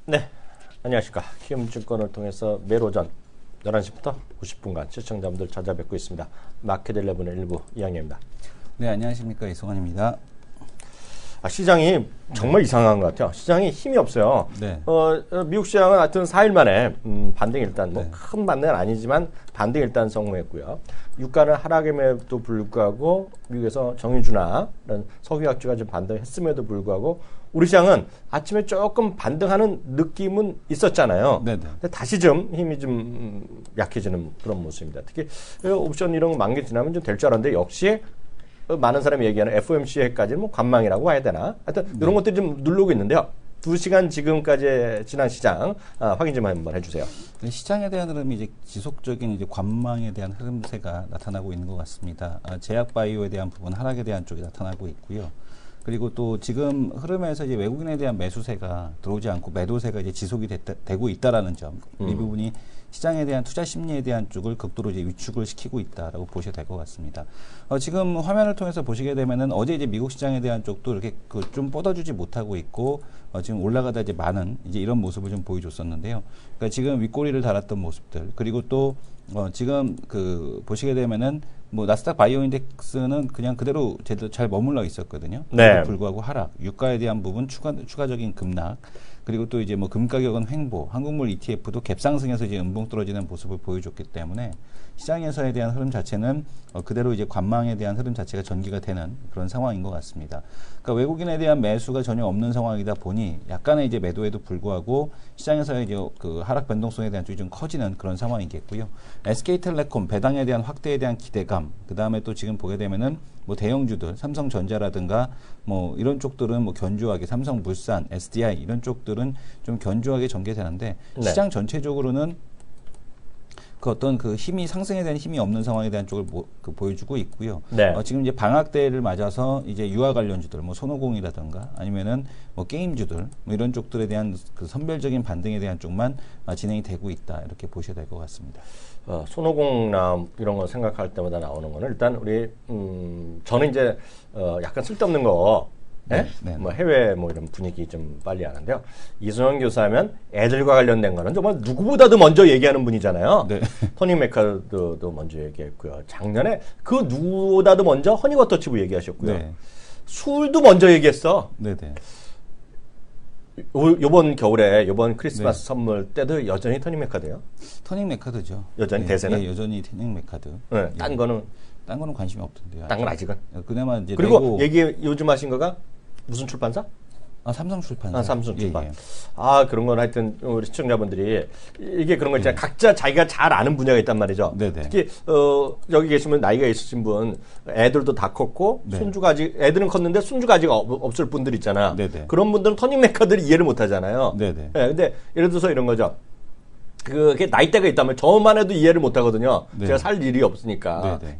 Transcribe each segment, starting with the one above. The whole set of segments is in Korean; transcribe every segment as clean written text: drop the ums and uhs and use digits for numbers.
네, 안녕하십니까. 키움증권을 통해서 매일 오전 11시부터 90분간 시청자분들 찾아뵙고 있습니다. 마켓 11의 일부 이양입니다. 네, 안녕하십니까. 이승환입니다. 시장이 정말 이상한 것 같아요. 시장이 힘이 없어요. 네. 미국 시장은 하여튼 4일 만에 반등 일단 네. 큰 반등은 아니지만 반등 일단 성공했고요. 유가는 하락임에도 불구하고 미국에서 정유주나 이런 석유학주가 좀 반등했음에도 불구하고 우리 시장은 아침에 조금 반등하는 느낌은 있었잖아요. 네네. 근데 다시 좀 힘이 좀 약해지는 그런 모습입니다. 특히 옵션 이런 거 만기 지나면 좀 될 줄 알았는데 역시 많은 사람이 얘기하는 FOMC까지는 뭐 관망이라고 해야 되나? 하여튼 이런 것들이 좀 누르고 있는데요. 2시간 지금까지 지난 시장 확인 좀 한번 해주세요. 시장에 대한 흐름이 이제 지속적인 이제 관망에 대한 흐름세가 나타나고 있는 것 같습니다. 제약 바이오에 대한 부분 하락에 대한 쪽이 나타나고 있고요. 그리고 또 지금 흐름에서 이제 외국인에 대한 매수세가 들어오지 않고 매도세가 이제 지속이 되고 있다라는 점, 이 부분이 시장에 대한 투자 심리에 대한 쪽을 극도로 이제 위축을 시키고 있다라고 보셔야 될 것 같습니다. 지금 화면을 통해서 보시게 되면은 어제 이제 미국 시장에 대한 쪽도 이렇게 좀 뻗어주지 못하고 있고 지금 올라가다 이제 많은 이제 이런 모습을 좀 보여줬었는데요. 그러니까 지금 윗꼬리를 달았던 모습들 그리고 또 지금 보시게 되면은 뭐 나스닥 바이오 인덱스는 그냥 그대로 제대로 잘 머물러 있었거든요. 네. 불구하고 하락, 유가에 대한 부분 추가적인 급락, 그리고 또 이제 뭐 금 가격은 횡보, 한국물 ETF도 갭상승해서 이제 음봉 떨어지는 모습을 보여줬기 때문에 시장에서에 대한 흐름 자체는 그대로 이제 관망에 대한 흐름 자체가 전개가 되는 그런 상황인 것 같습니다. 그러니까 외국인에 대한 매수가 전혀 없는 상황이다 보니 약간의 이제 매도에도 불구하고 시장에서의 이제 그 하락 변동성에 대한 쪽이 좀 커지는 그런 상황이겠고요. SK텔레콤 배당에 대한 확대에 대한 기대감, 그 다음에 또 지금 보게 되면은 뭐 대형주들, 삼성전자라든가 뭐 이런 쪽들은 뭐 견조하게 삼성물산, SDI 이런 쪽들은 좀 견조하게 전개되는데 네. 시장 전체적으로는 그 어떤 그 힘이 상승에 대한 힘이 없는 상황에 대한 쪽을 보여주고 있고요. 네. 지금 이제 방학 때를 맞아서 이제 유아 관련주들, 뭐 손오공이라든가 아니면은 뭐 게임주들 뭐 이런 쪽들에 대한 그 선별적인 반등에 대한 쪽만 진행이 되고 있다 이렇게 보셔야 될 것 같습니다. 손오공나 이런 거 생각할 때마다 나오는 거는 일단 우리 저는 이제 약간 쓸데없는 거. 네? 네. 뭐 해외 뭐 이런 분위기 좀 빨리 하는데요. 이승환 교수하면 애들과 관련된 거는 정말 누구보다도 먼저 얘기하는 분이잖아요. 네. 토니 메카드도 먼저 얘기했고요. 작년에 그 누구보다도 먼저 허니버터칩을 얘기하셨고요. 네. 술도 먼저 얘기했어. 네네. 요번 겨울에 요번 크리스마스 네. 선물 때도 여전히 토니 메카드예요. 터닝 메카드죠. 여전히 네, 대세는? 예, 여전히 터닝 메카드. 네, 딴 거는 딴 거는 관심이 없던데요. 딴 건 아직은. 그나마 이제 그리고 레고, 얘기 요즘 하신 거가 무슨 출판사? 삼성 출판사. 삼성 출판. 예, 예. 그런 건 하여튼 우리 시청자분들이 이게 그런 거 있잖아요. 각자 자기가 잘 아는 분야가 있단 말이죠. 네네. 특히 여기 계시면 나이가 있으신 분, 애들도 다 컸고 네. 손주가 아직 애들은 컸는데 손주가 아직 없을 분들 있잖아. 네네. 그런 분들은 터닝 메카드를 이해를 못 하잖아요. 네네. 예, 근데 예를 들어서 이런 거죠. 그게 나이대가 있다면 저만 해도 이해를 못 하거든요. 네. 제가 살 일이 없으니까. 네네.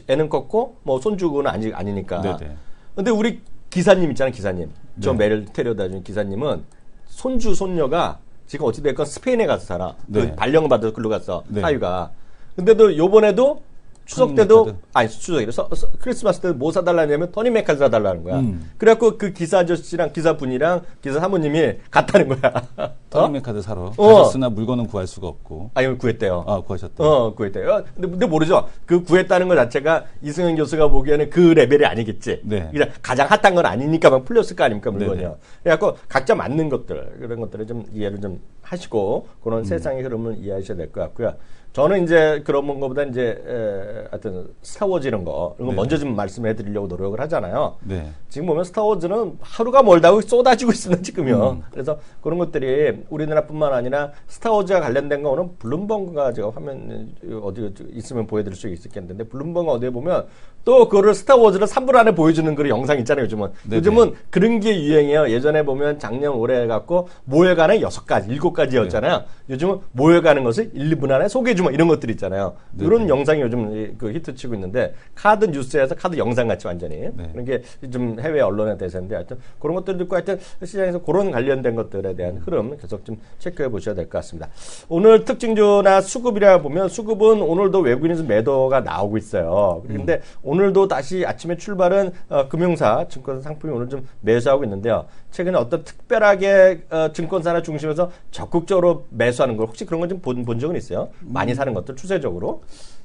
애는 컸고 뭐 손주고는 아니니까. 네네. 근데 우리 기사님 있잖아요, 기사님. 저 네. 매를 데려다 준 기사님은 손주, 손녀가 지금 어찌됐건 스페인에 가서 살아. 네. 그 발령을 받아서 글로 갔어, 네. 사유가. 근데도 요번에도 추석 토니 때도, 메카드? 아니, 추석이래. 크리스마스 때 뭐 사달라냐면 토니 메카드 사달라는 거야. 그래갖고 그 기사 아저씨랑 기사분이랑 기사 사모님이 갔다는 거야. 터닝 메카드 사러 어. 가셨으나 물건은 구할 수가 없고. 아니, 구했대요. 구하셨다. 구했대요. 근데 모르죠. 그 구했다는 것 자체가 이승현 교수가 보기에는 그 레벨이 아니겠지. 네. 그냥 가장 핫한 건 아니니까만 풀렸을 거 아닙니까, 물건이요. 네네. 그래갖고 각자 맞는 것들, 그런 것들을 좀 이해를 좀 하시고, 그런 세상의 흐름을 이해하셔야 될 것 같고요. 저는 이제 그런 것보다 이제, 하여튼, 스타워즈 이런 거 네. 먼저 좀 말씀해 드리려고 노력을 하잖아요. 네. 지금 보면 스타워즈는 하루가 멀다고 쏟아지고 있습니다, 지금요. 그래서 그런 것들이 우리나라뿐만 아니라 스타워즈와 관련된 거는 블룸버그가 제가 화면 어디 있으면 보여드릴 수 있겠는데, 블룸버그 어디에 보면 또 그거를 스타워즈를 3분 안에 보여주는 그런 영상 있잖아요, 요즘은. 네네. 요즘은 그런 게 유행이에요. 예전에 보면 작년 올해 해갖고 모여가는 6가지, 7가지였잖아요. 요즘은 모여가는 것을 1분 안에 소개해주면 이런 것들 있잖아요. 네네. 이런 영상이 요즘 그 히트치고 있는데, 카드 뉴스에서 카드 영상 같이 완전히. 네. 그런 게 좀 해외 언론의 대세인데, 하여튼 그런 것들도 있고, 하여튼 시장에서 그런 관련된 것들에 대한 흐름 계속 분석 좀 체크해 보셔야 될 것 같습니다. 오늘 특징주나 수급이라 보면 수급은 오늘도 외국인에서 매도가 나오고 있어요. 그런데 오늘도 다시 아침에 출발은 금융사, 증권사 상품이 오늘 좀 매수하고 있는데요. 최근에 어떤 특별하게 증권사나 중심에서 적극적으로 매수하는 걸 혹시 그런 건 좀 본 적은 있어요? 많이 사는 것들 추세적으로?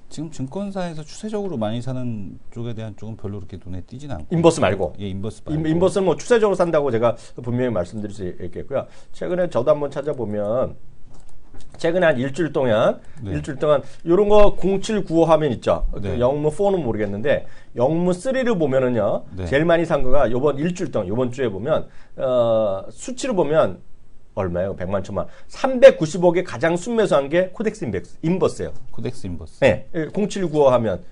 지금 증권사에서 추세적으로 많이 사는 쪽에 대한 쪽은 별로 그렇게 눈에 띄진 않고. 인버스 말고. 예, 인버스 말고. 인버스는 뭐 추세적으로 산다고 제가 분명히 말씀드릴 수 있겠고요. 최근에 저도 한번 찾아보면 최근에 한 일주일 동안 이런 거 0795 화면 있죠. 네. 영무 4는 모르겠는데 영무 3를 보면은요. 네. 제일 많이 산 거가 요번 일주일 동안 요번 주에 보면 수치로 보면 얼마예요? 100만 천만. 395개 가장 순매수한 게 코덱스 인버스예요. 코덱스 인버스. 네, 0795 하면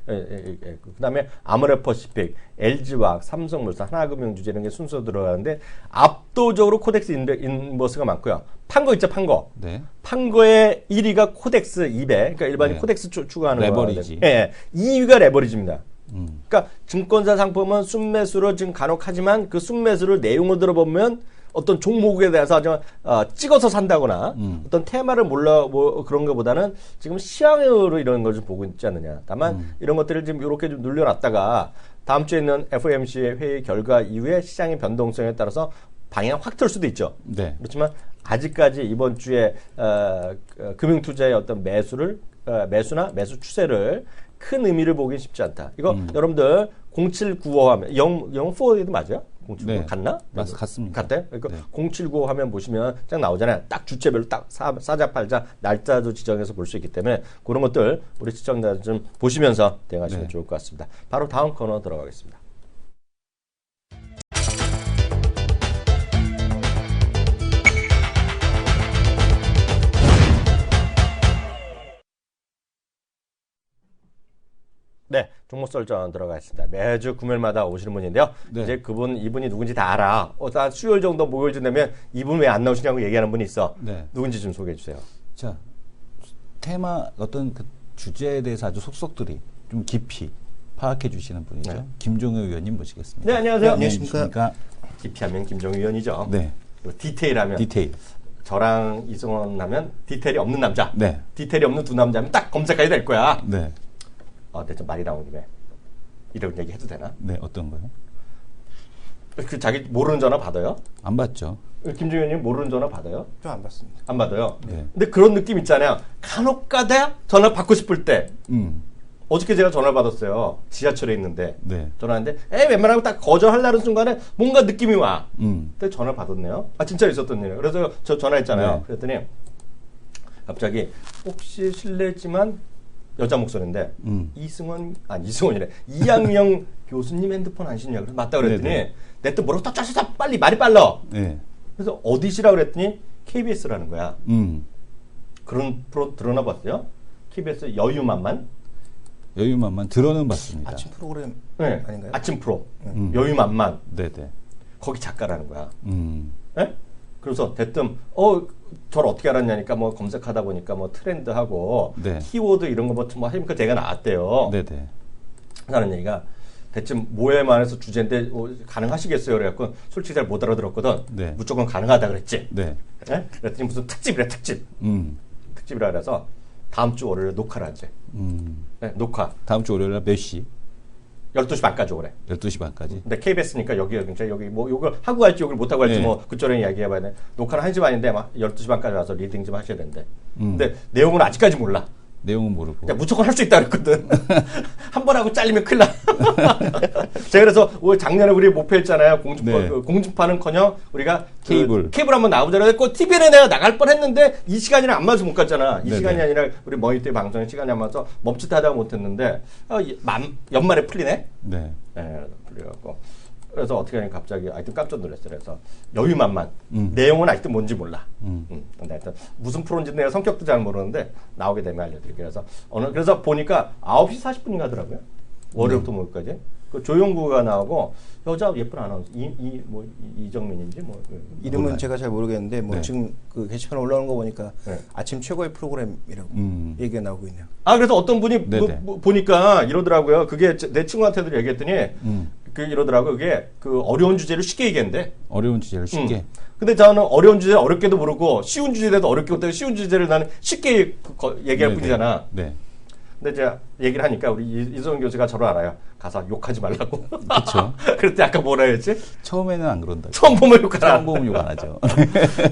그다음에 아모레퍼시픽, LG화학, 삼성물산, 하나금융주제 이런 게 순서 들어가는데 압도적으로 코덱스 인버스가 많고요. 판 거 있죠, 판 거. 네. 판 거의 1위가 코덱스 200. 그러니까 일반인 네. 코덱스 추가하는 레버리지. 예. 2위가 레버리지입니다. 그러니까 증권사 상품은 순매수로 지금 간혹 하지만 그 순매수를 내용을 들어보면 어떤 종목에 대해서 아주 찍어서 산다거나 어떤 테마를 몰라 뭐 그런 것보다는 지금 시황으로 이런 걸 좀 보고 있지 않느냐. 다만 이런 것들을 지금 이렇게 좀 눌려놨다가 다음 주에 있는 FOMC의 회의 결과 이후에 시장의 변동성에 따라서 방향 확 틀 수도 있죠. 네. 그렇지만 아직까지 이번 주에 금융투자의 어떤 매수나 매수 추세를 큰 의미를 보긴 쉽지 않다. 이거 여러분들 0795 하면 04에도 맞아요? 0795 네. 갔나? 같습니다. 갔대요? 그러니까 네. 0795 화면 보시면 딱 나오잖아요. 딱 주체별로 딱 사자 팔자 날짜도 지정해서 볼 수 있기 때문에 그런 것들 우리 시청자들 좀 보시면서 대응하시면 네. 좋을 것 같습니다. 바로 다음 코너 들어가겠습니다. 네, 종목 설정 들어가겠습니다. 매주 금요일마다 오시는 분인데요. 네. 이제 이분이 누군지 다 알아. 나 수요일 정도 목요일쯤 되면 이분 왜 안 나오시냐고 얘기하는 분이 있어. 네. 누군지 좀 소개해 주세요. 자, 테마 어떤 그 주제에 대해서 아주 속속들이 좀 깊이 파악해 주시는 분이죠. 네. 김종우 의원님 모시겠습니다. 네, 안녕하세요. 안녕하십니까? 깊이하면 김정우 의원이죠. 네. 그리고 디테일하면 디테일. 저랑 이승원 하면 디테일이 없는 남자. 네. 디테일이 없는 두 남자면 딱 검색하게 될 거야. 네. 근데 좀 말이 나온 김에 이런 얘기 해도 되나? 네, 어떤 거요? 그 자기 모르는 전화 받아요? 안 받죠. 김정우 의원님 모르는 전화 받아요? 좀 안 받습니다. 안 받아요? 네. 근데 그런 느낌 있잖아요. 간혹가다 전화 받고 싶을 때. 어저께 제가 전화를 받았어요. 지하철에 있는데. 네. 전화하는데, 웬만하면 딱 거절하려는 순간에 뭔가 느낌이 와. 음. 근데 전화를 받았네요. 진짜 있었던 일이에요. 그래서 저 전화했잖아요. 네. 그랬더니, 갑자기, 혹시 실례지만, 여자 목소리인데, 이승원이래. 이양영 교수님 핸드폰 안 신냐? 그래서 맞다 그랬더니, 네네. 내 또 뭐라고 쫙쫙쫙 빨리, 말이 빨라. 네. 그래서 어디시라 그랬더니, KBS라는 거야. 음. 그런 프로 들어나 봤어요? KBS 여유만만? 여유만만 들어는 봤습니다. 아침 프로그램 네. 아닌가요? 아침 프로. 여유만만. 네네. 거기 작가라는 거야. 음. 예? 그래서 대뜸 저를 어떻게 알았냐니까 뭐 검색하다 보니까 뭐 트렌드하고 네. 키워드 이런 거 뭐 하니까 제가 나왔대요. 네네. 하는 얘기가 대체 뭐에만 해서 주제인데 가능하시겠어요? 그래갖고 솔직히 잘 못 알아들었거든. 네. 무조건 가능하다 그랬지. 네. 예? 그랬더니 무슨 특집이래 특집. 음. 특집이라 그래서 다음 주 월요일에 녹화를 하지. 네, 녹화. 다음 주 월요일 몇 시? 12시 반까지 오래. 12시 반까지. 근데 KBS니까 여기 뭐 요걸 하고 갈지 요걸 못 하고 갈지 네. 뭐 그쪽에 이야기해봐야 돼. 녹화는 1시 반인데 막 12시 반까지 와서 리딩 좀 하셔야 된대. 근데 내용은 아직까지 몰라. 내용은 모르고. 그냥 무조건 할 수 있다 그랬거든. 한 번 하고 잘리면 큰일 나. 제가 그래서 올 작년에 우리 목표했잖아요. 네. 공중파는커녕 우리가 케이블 한번 나오자 그랬고 TV는 내가 나갈 뻔했는데 이 시간이랑 안 맞아서 못 갔잖아. 이 네네. 시간이 아니라 우리 머니터 방송의 시간이 안 맞아서 멈칫하다가 못했는데 연말에 풀리네. 네. 네, 풀려갖고 그래서 어떻게 하니 갑자기 하여튼 깜짝 놀랐어요. 그래서 여유만만 내용은 아직도 뭔지 몰라. 근데 하여튼 무슨 프로인지 내가 성격도 잘 모르는데 나오게 되면 알려드릴게요. 그래서 보니까 9시 40분인가 하더라고요. 월요일부터 목요일까지. 그 조용구가 나오고 여자 예쁜 아나운서 이정민인지 이름은 몰라요. 제가 잘 모르겠는데 뭐 네. 지금 그 게시판에 올라오는 거 보니까 네. 아침 최고의 프로그램이라고 얘기가 나오고 있네요. 그래서 어떤 분이 네네. 보니까 이러더라고요. 그게 내 친구한테도 얘기했더니 그 이러더라고. 그게 그 어려운 주제를 쉽게 얘기했는데. 어려운 주제를 쉽게. 근데 저는 어려운 주제를 어렵게도 부르고 쉬운 주제도 어렵게 부르고 쉬운 주제를 나는 쉽게 얘기할 뿐이잖아. 네. 근데 제가 얘기를 하니까 우리 이소영 교수가 저를 알아요. 가서 욕하지 말라고. 그렇죠. 그랬더니 아까 뭐라 했지? 처음에는 안 그런다. 처음 보면 욕하라. 처음 보면 욕 안 하죠.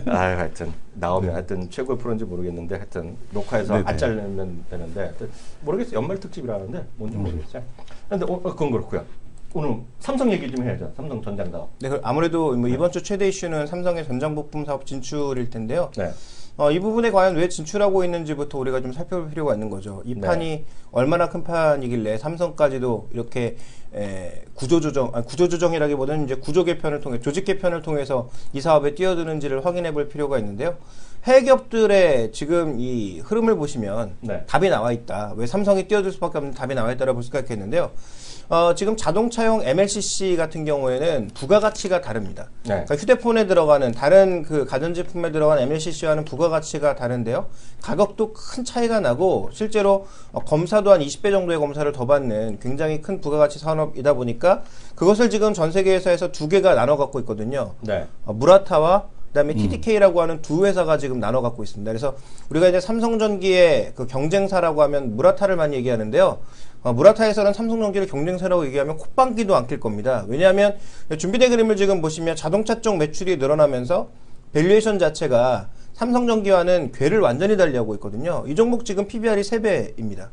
하여튼 나오면 하여튼 최고의 프로인지 모르겠는데 하여튼 녹화해서 네네. 안 자르면 되는데 하여튼 모르겠어요. 연말 특집이라는데 뭔지 모르겠어요. 근데 그건 그렇고요. 오늘 삼성 얘기 좀 해야죠. 삼성 전장 사업. 네, 아무래도 뭐 이번 주 최대 이슈는 삼성의 전장 부품 사업 진출일 텐데요. 네. 이 부분에 과연 왜 진출하고 있는지부터 우리가 좀 살펴볼 필요가 있는 거죠. 이 판이 얼마나 큰 판이길래 삼성까지도 이렇게 구조조정이라기보다는 이제 구조 개편을 통해 조직 개편을 통해서 이 사업에 뛰어드는지를 확인해 볼 필요가 있는데요. 해외 기업들의 지금 이 흐름을 보시면 답이 나와 있다. 왜 삼성이 뛰어들 수밖에 없는 답이 나와 있다라고 볼 수가 있겠는데요. 지금 자동차용 MLCC 같은 경우에는 부가가치가 다릅니다. 그러니까 휴대폰에 들어가는 다른 그 가전제품에 들어가는 MLCC와는 부가가치가 다른데요. 가격도 큰 차이가 나고 실제로 검사도 한 20배 정도의 검사를 더 받는 굉장히 큰 부가가치 산업이다 보니까 그것을 지금 전 세계 회사에서 두 개가 나눠 갖고 있거든요. 무라타와 그다음에 TDK라고 하는 두 회사가 지금 나눠 갖고 있습니다. 그래서 우리가 이제 삼성전기의 그 경쟁사라고 하면 무라타를 많이 얘기하는데요. 무라타에서는 삼성전기를 경쟁사라고 얘기하면 콧방귀도 안 낄 겁니다. 왜냐하면 준비된 그림을 지금 보시면 자동차 쪽 매출이 늘어나면서 밸류에이션 자체가 삼성전기와는 궤를 완전히 달리하고 있거든요. 이 종목 지금 PBR이 3배입니다.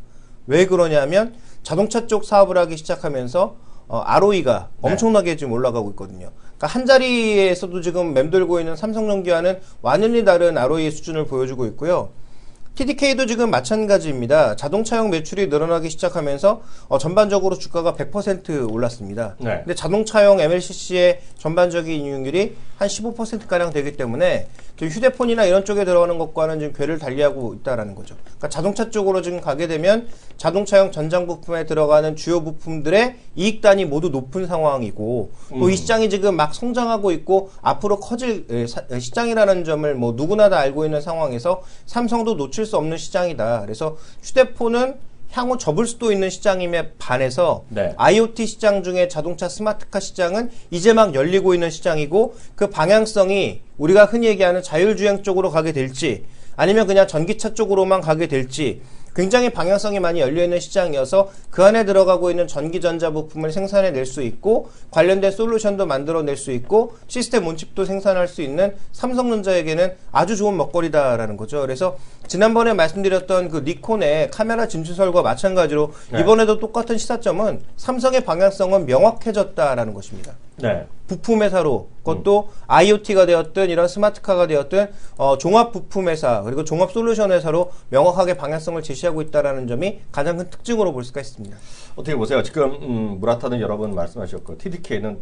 왜 그러냐면 자동차 쪽 사업을 하기 시작하면서 ROE가 엄청나게 지금 올라가고 있거든요. 그러니까 한 자리에서도 지금 맴돌고 있는 삼성전기와는 완전히 다른 ROE 수준을 보여주고 있고요. TDK도 지금 마찬가지입니다. 자동차용 매출이 늘어나기 시작하면서 전반적으로 주가가 100% 올랐습니다. 근데 자동차용 MLCC의 전반적인 이익률이 한 15%가량 되기 때문에 휴대폰이나 이런 쪽에 들어가는 것과는 지금 궤를 달리하고 있다라는 거죠. 그러니까 자동차 쪽으로 지금 가게 되면 자동차용 전장 부품에 들어가는 주요 부품들의 이익단이 모두 높은 상황이고 또 이 시장이 지금 막 성장하고 있고 앞으로 커질 시장이라는 점을 뭐 누구나 다 알고 있는 상황에서 삼성도 놓칠 수 없는 시장이다. 그래서 휴대폰은 향후 접을 수도 있는 시장임에 반해서 IoT 시장 중에 자동차 스마트카 시장은 이제 막 열리고 있는 시장이고 그 방향성이 우리가 흔히 얘기하는 자율주행 쪽으로 가게 될지 아니면 그냥 전기차 쪽으로만 가게 될지 굉장히 방향성이 많이 열려있는 시장이어서 그 안에 들어가고 있는 전기전자 부품을 생산해낼 수 있고 관련된 솔루션도 만들어낼 수 있고 시스템 온칩도 생산할 수 있는 삼성전자에게는 아주 좋은 먹거리다라는 거죠. 그래서 지난번에 말씀드렸던 그 니콘의 카메라 진출설과 마찬가지로 이번에도 똑같은 시사점은 삼성의 방향성은 명확해졌다라는 것입니다. 부품 회사로 그것도 IoT가 되었든 이런 스마트카가 되었든 종합 부품 회사 그리고 종합 솔루션 회사로 명확하게 방향성을 제시하고 있다라는 점이 가장 큰 특징으로 볼 수가 있습니다. 어떻게 보세요? 지금 무라타는 여러 번 말씀하셨고 TDK는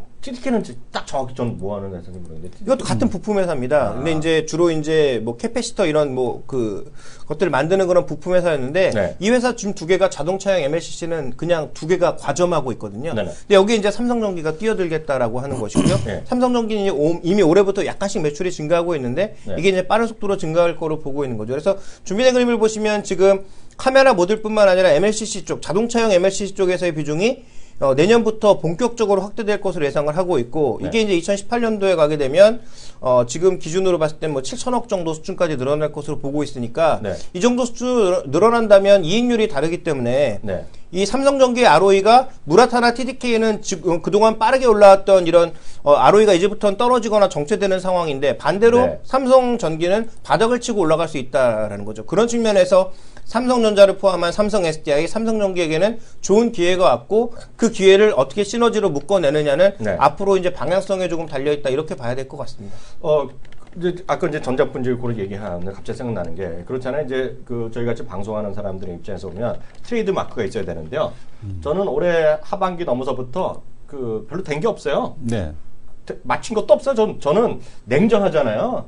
딱 정확히 전 뭐 하는 회사인지 모르겠는데 이것도 같은 부품 회사입니다. 근데 이제 주로 이제 뭐 캐패시터 이런 뭐 그 것들을 만드는 그런 부품 회사였는데 이 회사 지금 두 개가 자동차용 MLCC는 그냥 두 개가 과점하고 있거든요. 근데 여기 이제 삼성전기가 뛰어들겠다라고 하는 것이고요. 삼성전기는 이미 올해부터 약간씩 매출이 증가하고 있는데 이게 이제 빠른 속도로 증가할 거로 보고 있는 거죠. 그래서 준비된 그림을 보시면 지금 카메라 모듈뿐만 아니라 MLCC 쪽, 자동차용 MLCC 쪽에서의 비중이 내년부터 본격적으로 확대될 것으로 예상을 하고 있고 이게 이제 2018년도에 가게 되면 지금 기준으로 봤을 때 뭐 7천억 정도 수준까지 늘어날 것으로 보고 있으니까 이 정도 수준 늘어난다면 이익률이 다르기 때문에 이 삼성전기의 ROE가 무라타나 TDK는 지금 그동안 빠르게 올라왔던 이런 ROE가 이제부터는 떨어지거나 정체되는 상황인데 반대로 삼성전기는 바닥을 치고 올라갈 수 있다라는 거죠. 그런 측면에서 삼성전자를 포함한 삼성 SDI, 삼성전기에게는 좋은 기회가 왔고 그 기회를 어떻게 시너지로 묶어내느냐는 앞으로 이제 방향성에 조금 달려있다 이렇게 봐야 될 것 같습니다. 이제 아까 이제 전자분질 고를 얘기하는데 갑자기 생각나는 게 그렇잖아요. 이제 그 저희 같이 방송하는 사람들의 입장에서 보면 트레이드 마크가 있어야 되는데요. 저는 올해 하반기 넘어서부터 그 별로 된 게 없어요. 마친 것도 없어요. 저는 냉정하잖아요.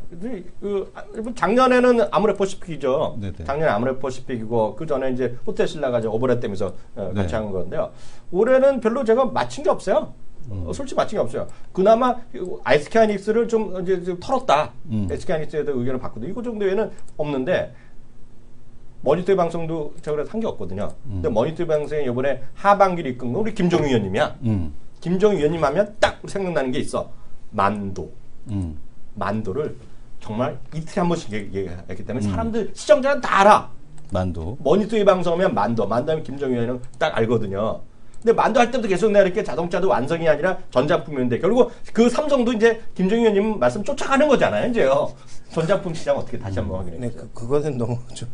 작년에는 아모레퍼시픽이죠. 작년에 아모레퍼시픽이고 그 전에 이제 호텔신라가 오버랩 되면서 같이 한 건데요. 올해는 별로 제가 마친 게 없어요. 솔직히 마친 게 없어요. 그나마 SK하이닉스를 좀 이제 털었다. SK하이닉스에 대한 의견을 받거든요. 이거 정도에는 없는데 머니터리 방송도 제가 그래서 한 게 없거든요. 근데 머니터리 방송이 이번에 하반기를 이끈 건 우리 김종희 의원님이야. 김정일 위원님 하면 딱 생각나는 게 있어. 만도. 만도를 정말 이틀에 한 번씩 얘기했기 때문에 사람들, 시청자는 다 알아. 만도. 머니터리 방송하면 만도 하면 김정일 위원님 딱 알거든요. 근데 만도 할 때도 계속 내가 이렇게 자동차도 완성이 아니라 전자품인데 결국 그 삼성도 이제 김정일 위원님 말씀 쫓아가는 거잖아요, 이제요. 전자품 시장 어떻게 다시 한번 확인해 네, 주세요. 그거는 너무 좀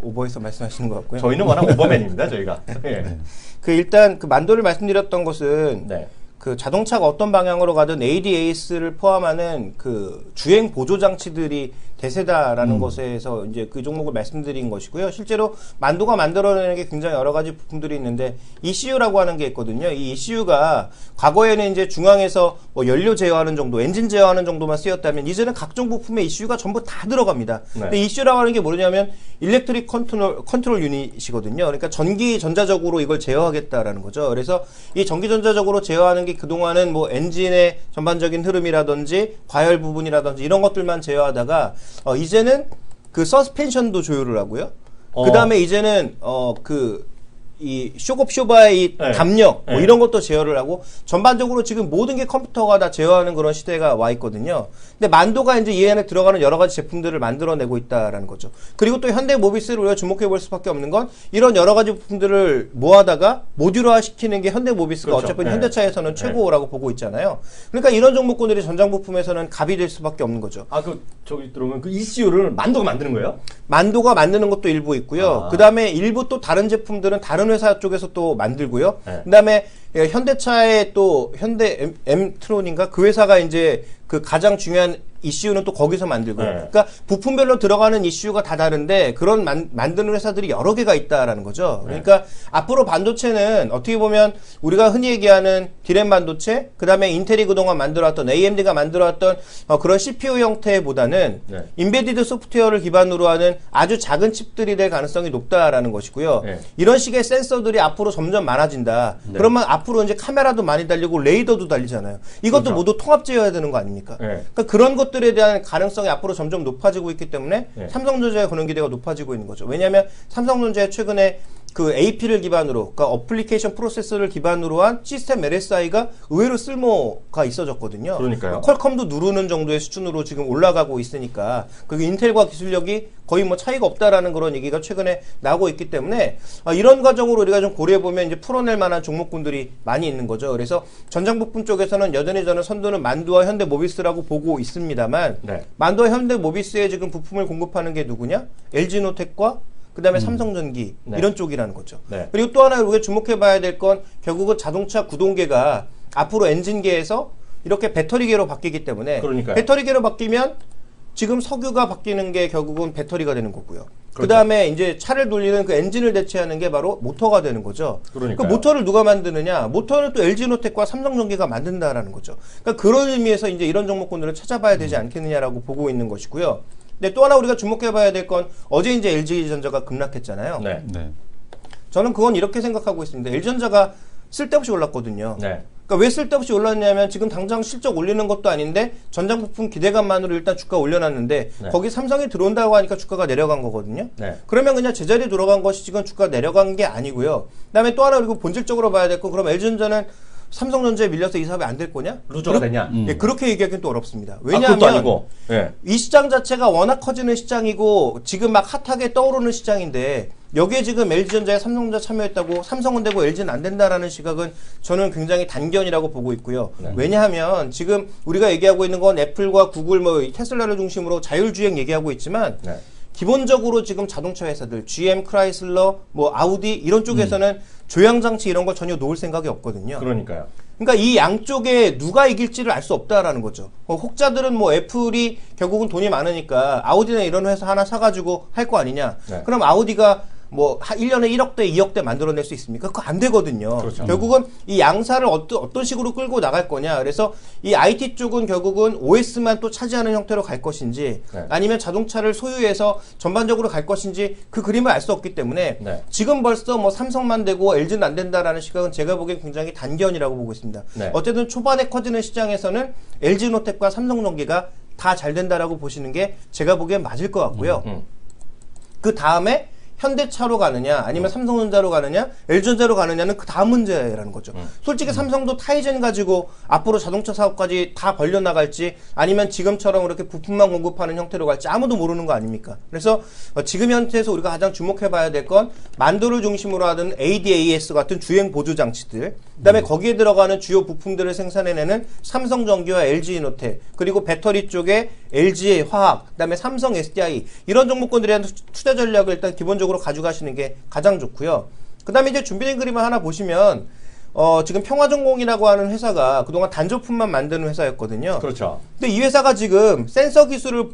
오버해서 말씀하시는 것 같고요. 저희는 워낙 오버맨입니다, 저희가. 예. 그 일단 그 만도를 말씀드렸던 것은 네. 그 자동차가 어떤 방향으로 가든 ADAS를 포함하는 그 주행 보조 장치들이 대세다라는 것에서 이제 그 종목을 말씀드린 것이고요. 실제로 만도가 만들어내는 게 굉장히 여러 가지 부품들이 있는데 ECU라고 하는 게 있거든요. 이 ECU가 과거에는 이제 중앙에서 뭐 연료 제어하는 정도, 엔진 제어하는 정도만 쓰였다면 이제는 각종 부품에 ECU가 전부 다 들어갑니다. 네. 근데 ECU라고 하는 게 뭐냐면 일렉트릭 컨트롤 유닛이거든요. 그러니까 전기 전자적으로 이걸 제어하겠다라는 거죠. 그래서 이 전기 전자적으로 제어하는 게 그동안은 뭐 엔진의 전반적인 흐름이라든지 과열 부분이라든지 이런 것들만 제어하다가 이제는 그 서스펜션도 조율을 하고요. 그 다음에 이제는 이 쇼겁쇼바의 이 네. 담력 뭐 네. 이런 것도 제어를 하고 전반적으로 지금 모든 게 컴퓨터가 다 제어하는 그런 시대가 와 있거든요. 근데 만도가 이제 이 안에 들어가는 여러 가지 제품들을 만들어내고 있다라는 거죠. 그리고 또 현대모비스를 우리가 주목해 볼 수밖에 없는 건 이런 여러 가지 부품들을 모아다가 모듈화 시키는 게 현대모비스가 그렇죠. 어차피 네. 현대차에서는 최고라고 보고 있잖아요. 그러니까 이런 종목군들이 전장 부품에서는 갑이 될 수밖에 없는 거죠. 저기 들어오면 그 ECU를 만도가 만드는 거예요? 만도가 만드는 것도 일부 있고요. 그 다음에 일부 또 다른 제품들은 다른 회사 쪽에서 또 만들고요. 네. 그 다음에 현대차의 또 현대 엠트론인가 그 회사가 이제 그 가장 중요한 이슈는 또 거기서 만들고요. 네. 그러니까 부품별로 들어가는 이슈가 다 다른데 그런 만드는 회사들이 여러 개가 있다라는 거죠. 그러니까 앞으로 반도체는 어떻게 보면 우리가 흔히 얘기하는 디램 반도체, 그 다음에 인텔이 그동안 만들어왔던 AMD가 만들어왔던 그런 CPU 형태보다는 네. 인베디드 소프트웨어를 기반으로 하는 아주 작은 칩들이 될 가능성이 높다라는 것이고요. 네. 이런 식의 센서들이 앞으로 점점 많아진다. 그러면 앞으로 이제 카메라도 많이 달리고 레이더도 달리잖아요. 이것도 그렇죠. 모두 통합제어야 되는 거 아닙니까? 네. 그러니까 그런 것들에 대한 가능성이 앞으로 점점 높아지고 있기 때문에 네. 삼성전자의 그런 기대가 높아지고 있는 거죠. 왜냐하면 삼성전자의 최근에 그 AP를 기반으로, 그러니까 어플리케이션 프로세서를 기반으로 한 시스템 LSI가 의외로 쓸모가 있어졌거든요. 그러니까요. 퀄컴도 누르는 정도의 수준으로 지금 올라가고 있으니까 그리고 인텔과 기술력이 거의 뭐 차이가 없다라는 그런 얘기가 최근에 나오고 있기 때문에 이런 과정으로 우리가 좀 고려해 보면 이제 풀어낼 만한 종목군들이 많이 있는 거죠. 그래서 전장 부품 쪽에서는 여전히 저는 선두는 만두와 현대모비스라고 보고 있습니다만 네. 만두와 현대모비스에 지금 부품을 공급하는 게 누구냐? LG노텍과 그 다음에 삼성전기 네. 이런 쪽이라는 거죠. 네. 그리고 또 하나 우리가 주목해봐야 될 건 결국은 자동차 구동계가 앞으로 엔진계에서 이렇게 배터리계로 바뀌기 때문에 그러니까요. 배터리계로 바뀌면 지금 석유가 바뀌는 게 결국은 배터리가 되는 거고요. 그렇죠. 그 다음에 이제 차를 돌리는 그 엔진을 대체하는 게 바로 모터가 되는 거죠. 그러니까요. 그 모터를 누가 만드느냐? 모터는 또 LG노텍과 삼성전기가 만든다라는 거죠. 그러니까 그런 의미에서 이제 이런 종목군들을 찾아봐야 되지 않겠느냐라고 보고 있는 것이고요. 근데 또 하나 우리가 주목해봐야 될 건 어제 이제 LG전자가 급락했잖아요. 네. 네. 저는 그건 이렇게 생각하고 있습니다. LG전자가 쓸데없이 올랐거든요. 네. 그러니까 왜 쓸데없이 올랐냐면 지금 당장 실적 올리는 것도 아닌데 전장 부품 기대감만으로 일단 주가 올려놨는데 네. 거기 삼성이 들어온다고 하니까 주가가 내려간 거거든요. 네. 그러면 그냥 제자리에 돌아간 것이 지금 주가 내려간 게 아니고요. 그다음에 또 하나 그리고 본질적으로 봐야 될 건 그럼 LG전자는 삼성전자에 밀려서 이 사업이 안 될 거냐? 루저가 되냐? 예, 그렇게 얘기하기는 또 어렵습니다. 그것도 왜냐하면 아니고. 예. 이 시장 자체가 워낙 커지는 시장이고 지금 막 핫하게 떠오르는 시장인데 여기에 지금 LG전자에 삼성전자 참여했다고 삼성은 되고 LG는 안 된다라는 시각은 저는 굉장히 단견이라고 보고 있고요. 네. 왜냐하면 지금 우리가 얘기하고 있는 건 애플과 구글 뭐 테슬라를 중심으로 자율주행 얘기하고 있지만 네. 기본적으로 지금 자동차 회사들 GM, 크라이슬러, 뭐 아우디 이런 쪽에서는 조향장치 이런 걸 전혀 놓을 생각이 없거든요. 그러니까요. 그러니까 이 양쪽에 누가 이길지를 알 수 없다라는 거죠. 혹자들은 뭐 애플이 결국은 돈이 많으니까 아우디나 이런 회사 하나 사가지고 할 거 아니냐. 네. 그럼 아우디가 뭐 1년에 1억대, 2억대 만들어낼 수 있습니까? 그거 안 되거든요. 그렇죠. 결국은 이 양사를 어떤 식으로 끌고 나갈 거냐. 그래서 이 IT 쪽은 결국은 OS만 또 차지하는 형태로 갈 것인지 네. 아니면 자동차를 소유해서 전반적으로 갈 것인지 그 그림을 알 수 없기 때문에 네. 지금 벌써 뭐 삼성만 되고 LG는 안 된다라는 시각은 제가 보기엔 굉장히 단견이라고 보고 있습니다. 네. 어쨌든 초반에 커지는 시장에서는 LG노텍과 삼성전기가 다 잘 된다라고 보시는 게 제가 보기엔 맞을 것 같고요. 그 다음에 현대차로 가느냐 아니면 삼성전자로 가느냐 LG전자로 가느냐는 그 다음 문제라는 거죠. 솔직히 삼성도 타이젠 가지고 앞으로 자동차 사업까지 다 벌려나갈지 아니면 지금처럼 그렇게 부품만 공급하는 형태로 갈지 아무도 모르는 거 아닙니까? 그래서 지금 현재에서 우리가 가장 주목해봐야 될 건 만도를 중심으로 하던 ADAS 같은 주행 보조 장치들, 그다음에 거기에 들어가는 주요 부품들을 생산해내는 삼성전기와 LG이노텍, 그리고 배터리 쪽에 LG 화학, 그다음에 삼성 SDI 이런 종목군들에 대한 투자 전략을 일단 기본적으로 가져가시는 게 가장 좋고요. 그다음에 이제 준비된 그림을 하나 보시면 지금 평화전공이라고 하는 회사가 그동안 단조품만 만드는 회사였거든요. 그렇죠. 근데 이 회사가 지금 센서 기술을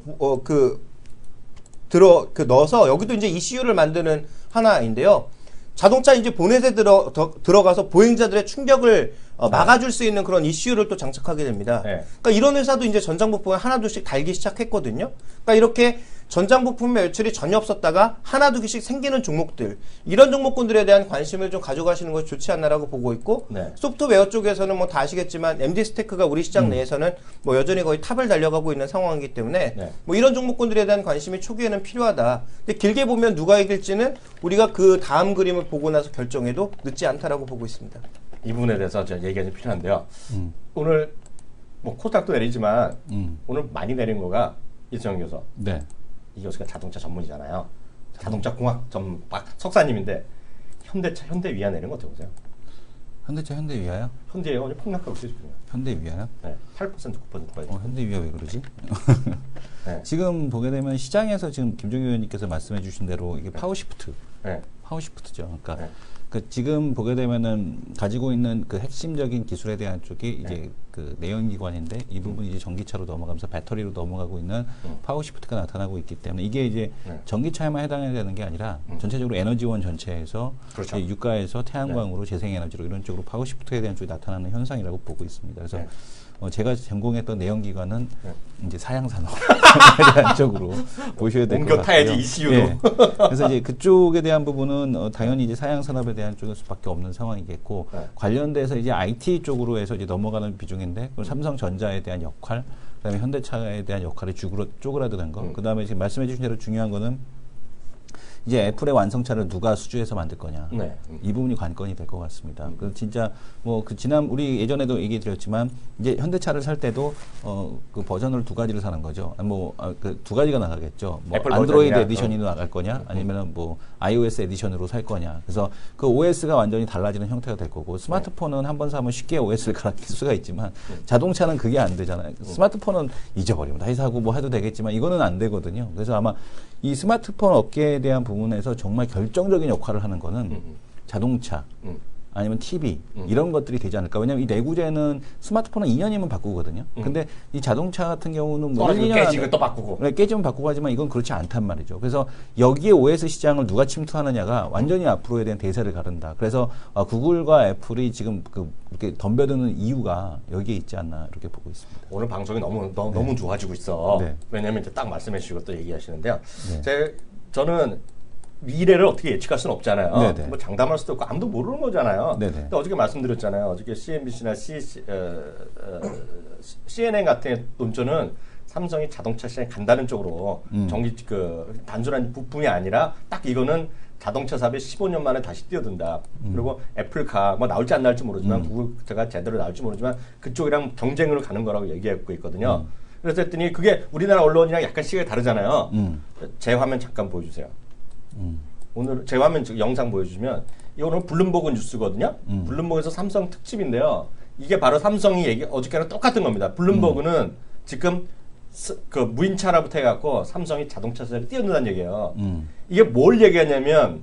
넣어서 여기도 이제 ECU를 만드는 하나인데요. 자동차 이제 보넷에 들어가서 보행자들의 충격을 막아줄 수 있는 그런 ECU를 또 장착하게 됩니다. 네. 그러니까 이런 회사도 이제 전장 부품을 하나둘씩 달기 시작했거든요. 그러니까 이렇게 전장 부품 매출이 전혀 없었다가 하나둘씩 생기는 종목들, 이런 종목군들에 대한 관심을 좀 가져가시는 것이 좋지 않나라고 보고 있고, 네. 소프트웨어 쪽에서는 뭐 다 아시겠지만 MD스테크가 우리 시장 내에서는 뭐 여전히 거의 탑을 달려가고 있는 상황이기 때문에 네. 뭐 이런 종목군들에 대한 관심이 초기에는 필요하다. 근데 길게 보면 누가 이길지는 우리가 그 다음 그림을 보고 나서 결정해도 늦지 않다라고 보고 있습니다. 이 부분에 대해서 저 얘기가 좀 필요한데요. 오늘 뭐 코스닥도 내리지만 오늘 많이 내린 거가 이승영 교수. 네. 이 교수가 자동차 전문이잖아요. 자동차 공학 석사님인데 현대차, 현대위아 내린 거 어떻게 보세요? 현대차 현대위아요? 현대위아가 오늘 폭락하고 있어요. 지금. 현대위아요? 네, 8% 9%까지. 현대위아 왜 그러지? 네. 지금 보게 되면 시장에서 지금 김종규 의원님께서 말씀해 주신 대로 이게 파워시프트. 네. 파워시프트죠. 그러니까 네. 지금 보게 되면은 가지고 있는 그 핵심적인 기술에 대한 쪽이 이제 네. 그 내연기관인데 이 부분이 이제 전기차로 넘어가면서 배터리로 넘어가고 있는 파워시프트가 나타나고 있기 때문에 이게 이제 네. 전기차에만 해당해야 되는 게 아니라 전체적으로 에너지원 전체에서 그렇죠. 이제 유가에서 태양광으로 재생에너지로 이런 쪽으로 파워시프트에 대한 쪽이 나타나는 현상이라고 보고 있습니다. 그래서 네. 제가 전공했던 내연기관은 네. 이제 사양산업에 대한 쪽으로 보셔야 될 것 옮겨 같고요. 타야지 이슈로. 네. 그래서 이제 그쪽에 대한 부분은 당연히 이제 사양산업에 대한 쪽일 수밖에 없는 상황이겠고 네. 관련돼서 이제 IT 쪽으로 해서 이제 넘어가는 비중인데 그럼 삼성전자에 대한 역할, 그다음에 현대차에 대한 역할이 쪼그라드는 거, 그다음에 지금 말씀해주신 대로 중요한 거는 이제 애플의 완성차를 누가 수주해서 만들 거냐. 네. 이 부분이 관건이 될 것 같습니다. 그 진짜 뭐 그 지난 우리 예전에도 얘기 드렸지만 이제 현대차를 살 때도 그 버전을 두 가지를 사는 거죠. 그 두 가지가 나가겠죠. 뭐 애플 안드로이드 버전이야. 에디션이 나갈 거냐, 아니면은 뭐 iOS 에디션으로 살 거냐. 그래서 그 OS가 완전히 달라지는 형태가 될 거고 스마트폰은 한번 사면 쉽게 OS를 갈아낄 수가 있지만 자동차는 그게 안 되잖아요. 스마트폰은 잊어버리면 다시 사고 뭐 해도 되겠지만 이거는 안 되거든요. 그래서 아마 이 스마트폰 업계에 대한 부분에서 정말 결정적인 역할을 하는 거는 자동차 아니면 TV 이런 것들이 되지 않을까. 왜냐하면 이 내구재는 스마트폰은 2년이면 바꾸거든요. 근데 이 자동차 같은 경우는 뭐 1, 2년 깨지고 또 바꾸고. 네, 깨지면 바꾸고 하지만 이건 그렇지 않단 말이죠. 그래서 여기에 OS 시장을 누가 침투하느냐가 완전히 앞으로에 대한 대세를 가른다. 그래서 구글과 애플이 지금 이렇게 덤벼드는 이유가 여기에 있지 않나 이렇게 보고 있습니다. 오늘 방송이 너무 좋아지고 있어. 네. 왜냐하면 이제 딱 말씀해 주시고 또 얘기하시는데요. 네. 저는 미래를 어떻게 예측할 수는 없잖아요. 네네. 뭐 장담할 수도 없고 아무도 모르는 거잖아요. 네네. 근데 어저께 말씀드렸잖아요. 어저께 CNBC나 CNN 같은 논조는 삼성이 자동차 시장에 간다는 쪽으로 단순한 부품이 아니라 딱 이거는 자동차 사업에 15년 만에 다시 뛰어든다. 그리고 애플카 뭐 나올지 안 나올지 모르지만 구글가 제대로 나올지 모르지만 그쪽이랑 경쟁으로 가는 거라고 얘기하고 있거든요. 그래서 했더니 그게 우리나라 언론이랑 약간 시각이 다르잖아요. 제 화면 잠깐 보여주세요. 오늘 제 화면 영상 보여주시면 이거는 블룸버그 뉴스거든요. 블룸버그에서 삼성 특집인데요. 이게 바로 삼성이 어저께랑 똑같은 겁니다. 블룸버그는 지금 그 무인차라부터 해갖고 삼성이 자동차 시장에 뛰어든다는 얘기예요. 이게 뭘 얘기하냐면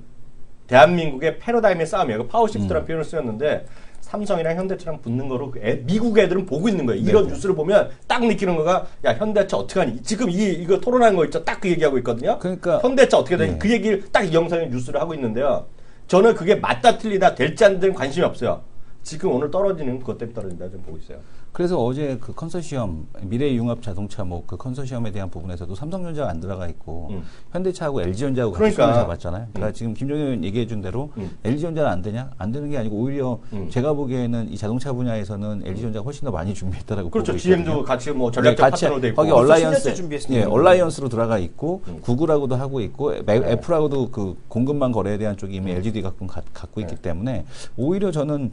대한민국의 패러다임의 싸움이에요. 파워시프트라는 표현을 쓰였는데 삼성이랑 현대차랑 붙는 거로 미국 애들은 보고 있는 거예요. 이런 뉴스를 보면 딱 느끼는 거가 야 현대차 어떡하니? 지금 이거 토론하는 거 있죠. 딱 그 얘기하고 있거든요. 그러니까 현대차 어떻게 되니? 그 얘기를 딱 이 영상에 뉴스를 하고 있는데요. 저는 그게 맞다 틀리다 될지 안 되는 관심이 없어요. 지금 오늘 떨어지는 그것 때문에 떨어진다 좀 보고 있어요. 그래서 어제 그 컨소시엄 미래융합 자동차 뭐 그 컨소시엄에 대한 부분에서도 삼성전자가 안 들어가 있고 현대차하고 LG전자하고 같이 손을 잡았잖아요. 그러니까 지금 김종현 얘기해 준 대로 LG전자는 안 되냐? 안 되는 게 아니고 오히려 제가 보기에는 이 자동차 분야에서는 LG전자가 훨씬 더 많이 준비했다라고 그렇죠. 보고 있거든요. GM도 같이 뭐 전략적 파트너로 돼 있고 거기 얼라이언스로 들어가 있고 음. 구글하고도 하고 있고 애플하고도 그 공급망 거래에 대한 쪽이 이미 LGD 갖고 있기 때문에 오히려 저는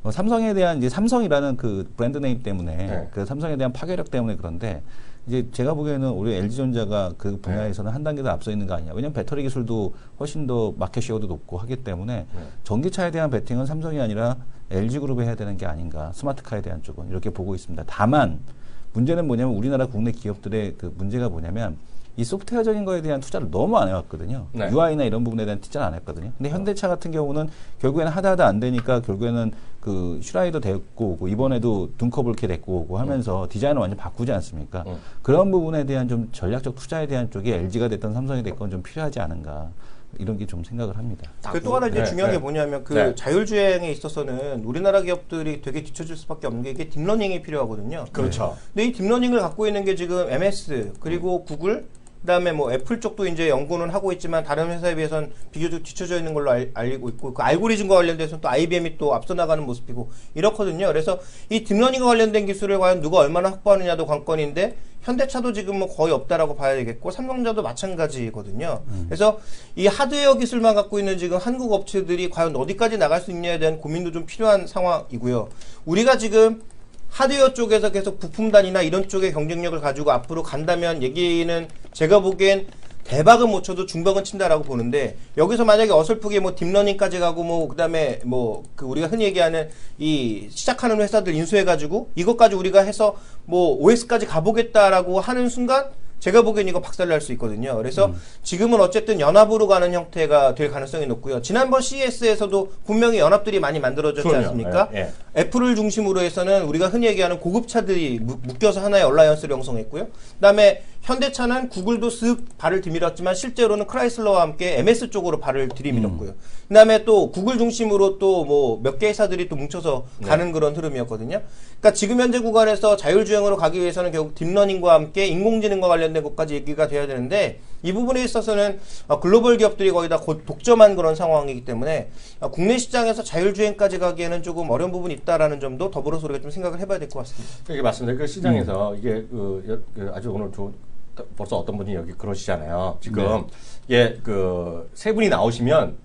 삼성에 대한 이제 삼성이라는 그 브랜드 네임 때문에 그 삼성에 대한 파괴력 때문에 그런데 이제 제가 보기에는 우리 LG전자가 그 분야에서는 한 단계 더 앞서 있는 거 아니냐. 왜냐하면 배터리 기술도 훨씬 더 마켓 쉐어도 높고 하기 때문에 전기차에 대한 베팅은 삼성이 아니라 LG그룹이 해야 되는 게 아닌가. 스마트카에 대한 쪽은 이렇게 보고 있습니다. 다만 문제는 뭐냐면 우리나라 국내 기업들의 그 문제가 뭐냐면 이 소프트웨어적인 거에 대한 투자를 너무 안 해왔거든요. 네. UI나 이런 부분에 대한 투자를 안 했거든요. 근데 현대차 같은 경우는 결국에는 하다 안 되니까 결국에는 그 슈라이더 데리고 오고 이번에도 둔커블케 데리고 오고 하면서 디자인을 완전 바꾸지 않습니까? 그런 부분에 대한 좀 전략적 투자에 대한 쪽이 LG가 됐던 삼성이 됐건 좀 필요하지 않은가. 이런 게 좀 생각을 합니다. 그 또 하나 이제 중요한 게 뭐냐면 그 자율주행에 있어서는 우리나라 기업들이 되게 뒤처질 수밖에 없는 게 이게 딥러닝이 필요하거든요. 그렇죠. 근데 이 딥러닝을 갖고 있는 게 지금 MS 그리고 구글 그다음에 뭐 애플 쪽도 이제 연구는 하고 있지만 다른 회사에 비해서는 비교적 뒤쳐져 있는 걸로 알고 있고 그 알고리즘과 관련돼서는 또 IBM이 또 앞서 나가는 모습이고 이렇거든요. 그래서 이 딥러닝과 관련된 기술을 과연 누가 얼마나 확보하느냐도 관건인데 현대차도 지금 뭐 거의 없다라고 봐야 되겠고 삼성전자도 마찬가지거든요. 그래서 이 하드웨어 기술만 갖고 있는 지금 한국 업체들이 과연 어디까지 나갈 수 있냐에 대한 고민도 좀 필요한 상황이고요. 우리가 지금 하드웨어 쪽에서 계속 부품단이나 이런 쪽의 경쟁력을 가지고 앞으로 간다면 얘기는 제가 보기엔 대박은 못 쳐도 중박은 친다라고 보는데 여기서 만약에 어설프게 뭐 딥러닝까지 가고 뭐 그다음에 뭐 그 우리가 흔히 얘기하는 이 시작하는 회사들 인수해 가지고 이것까지 우리가 해서 뭐 OS까지 가보겠다라고 하는 순간 제가 보기엔 이거 박살날 수 있거든요. 그래서 지금은 어쨌든 연합으로 가는 형태가 될 가능성이 높고요. 지난번 CES에서도 분명히 연합들이 많이 만들어졌지 않습니까? 애플을 중심으로 해서는 우리가 흔히 얘기하는 고급차들이 묶여서 하나의 얼라이언스를 형성했고요. 그다음에 현대차는 구글도 쓱 발을 들이밀었지만 실제로는 크라이슬러와 함께 MS 쪽으로 발을 들이밀었고요. 그다음에 또 구글 중심으로 또 뭐 몇 개 회사들이 또 뭉쳐서 가는 그런 흐름이었거든요. 그러니까 지금 현재 구간에서 자율주행으로 가기 위해서는 결국 딥러닝과 함께 인공지능과 관련된 것까지 얘기가 돼야 되는데 이 부분에 있어서는 글로벌 기업들이 거의 다 독점한 그런 상황이기 때문에 국내 시장에서 자율주행까지 가기에는 조금 어려운 부분이 있다라는 점도 더불어서 우리가 좀 생각을 해봐야 될 것 같습니다. 이게 맞습니다. 그 시장에서 이게 아주 오늘 벌써 어떤 분이 여기 그러시잖아요. 지금 이게 그 세 분이 나오시면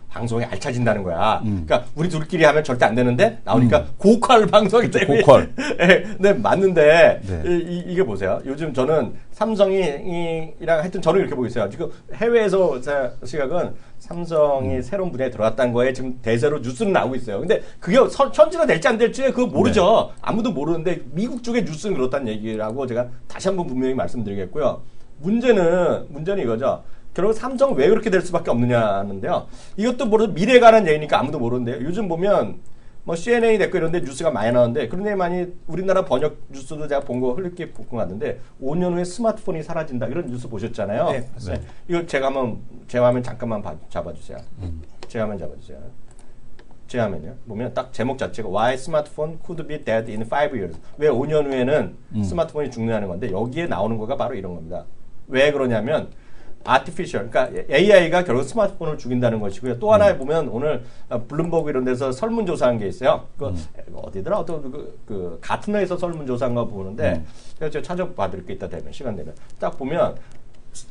방송이 알차진다는 거야. 그러니까 우리 둘끼리 하면 절대 안 되는데 나오니까 고퀄 방송이 때문에. 고퀄. 네, 맞는데 이게 보세요. 요즘 저는 삼성이랑 하여튼 저는 이렇게 보고 있어요. 지금 해외에서 제 시각은 삼성이 새로운 분야에 들어갔다는 거에 지금 대세로 뉴스는 나오고 있어요. 근데 그게 현지가 될지 안 될지 그거 모르죠. 아무도 모르는데 미국 쪽의 뉴스는 그렇다는 얘기라고 제가 다시 한번 분명히 말씀드리겠고요. 문제는 이거죠. 결국 삼성은 왜 그렇게 될 수밖에 없느냐는데요. 이것도 모르는 미래에 관한 얘기니까 아무도 모르는데요. 요즘 보면 뭐 CNN 됐고 이런 데 뉴스가 많이 나오는데 그런 데 많이 우리나라 번역 뉴스도 제가 본 거 흘릴게 보고 갔는데 5년 후에 스마트폰이 사라진다 이런 뉴스 보셨잖아요. 네, 맞습니다. 이거 제 화면 잠깐만 잡아주세요. 제 화면 잡아주세요. 제 화면이요. 보면 딱 제목 자체가 Why Smartphone Could Be Dead in 5 Years. 왜 5년 후에는 스마트폰이 죽느냐는 건데 여기에 나오는 거가 바로 이런 겁니다. 왜 그러냐면 아티피셜, 그러니까 AI가 결국 스마트폰을 죽인다는 것이고요. 또 하나에 보면 오늘 블룸버그 이런 데서 설문조사한 게 있어요. 그 어디더라? 어떤 그 가트너에서 설문조사한 거 보는데 제가 찾아봐드릴 게 있다 되면 시간 되면 딱 보면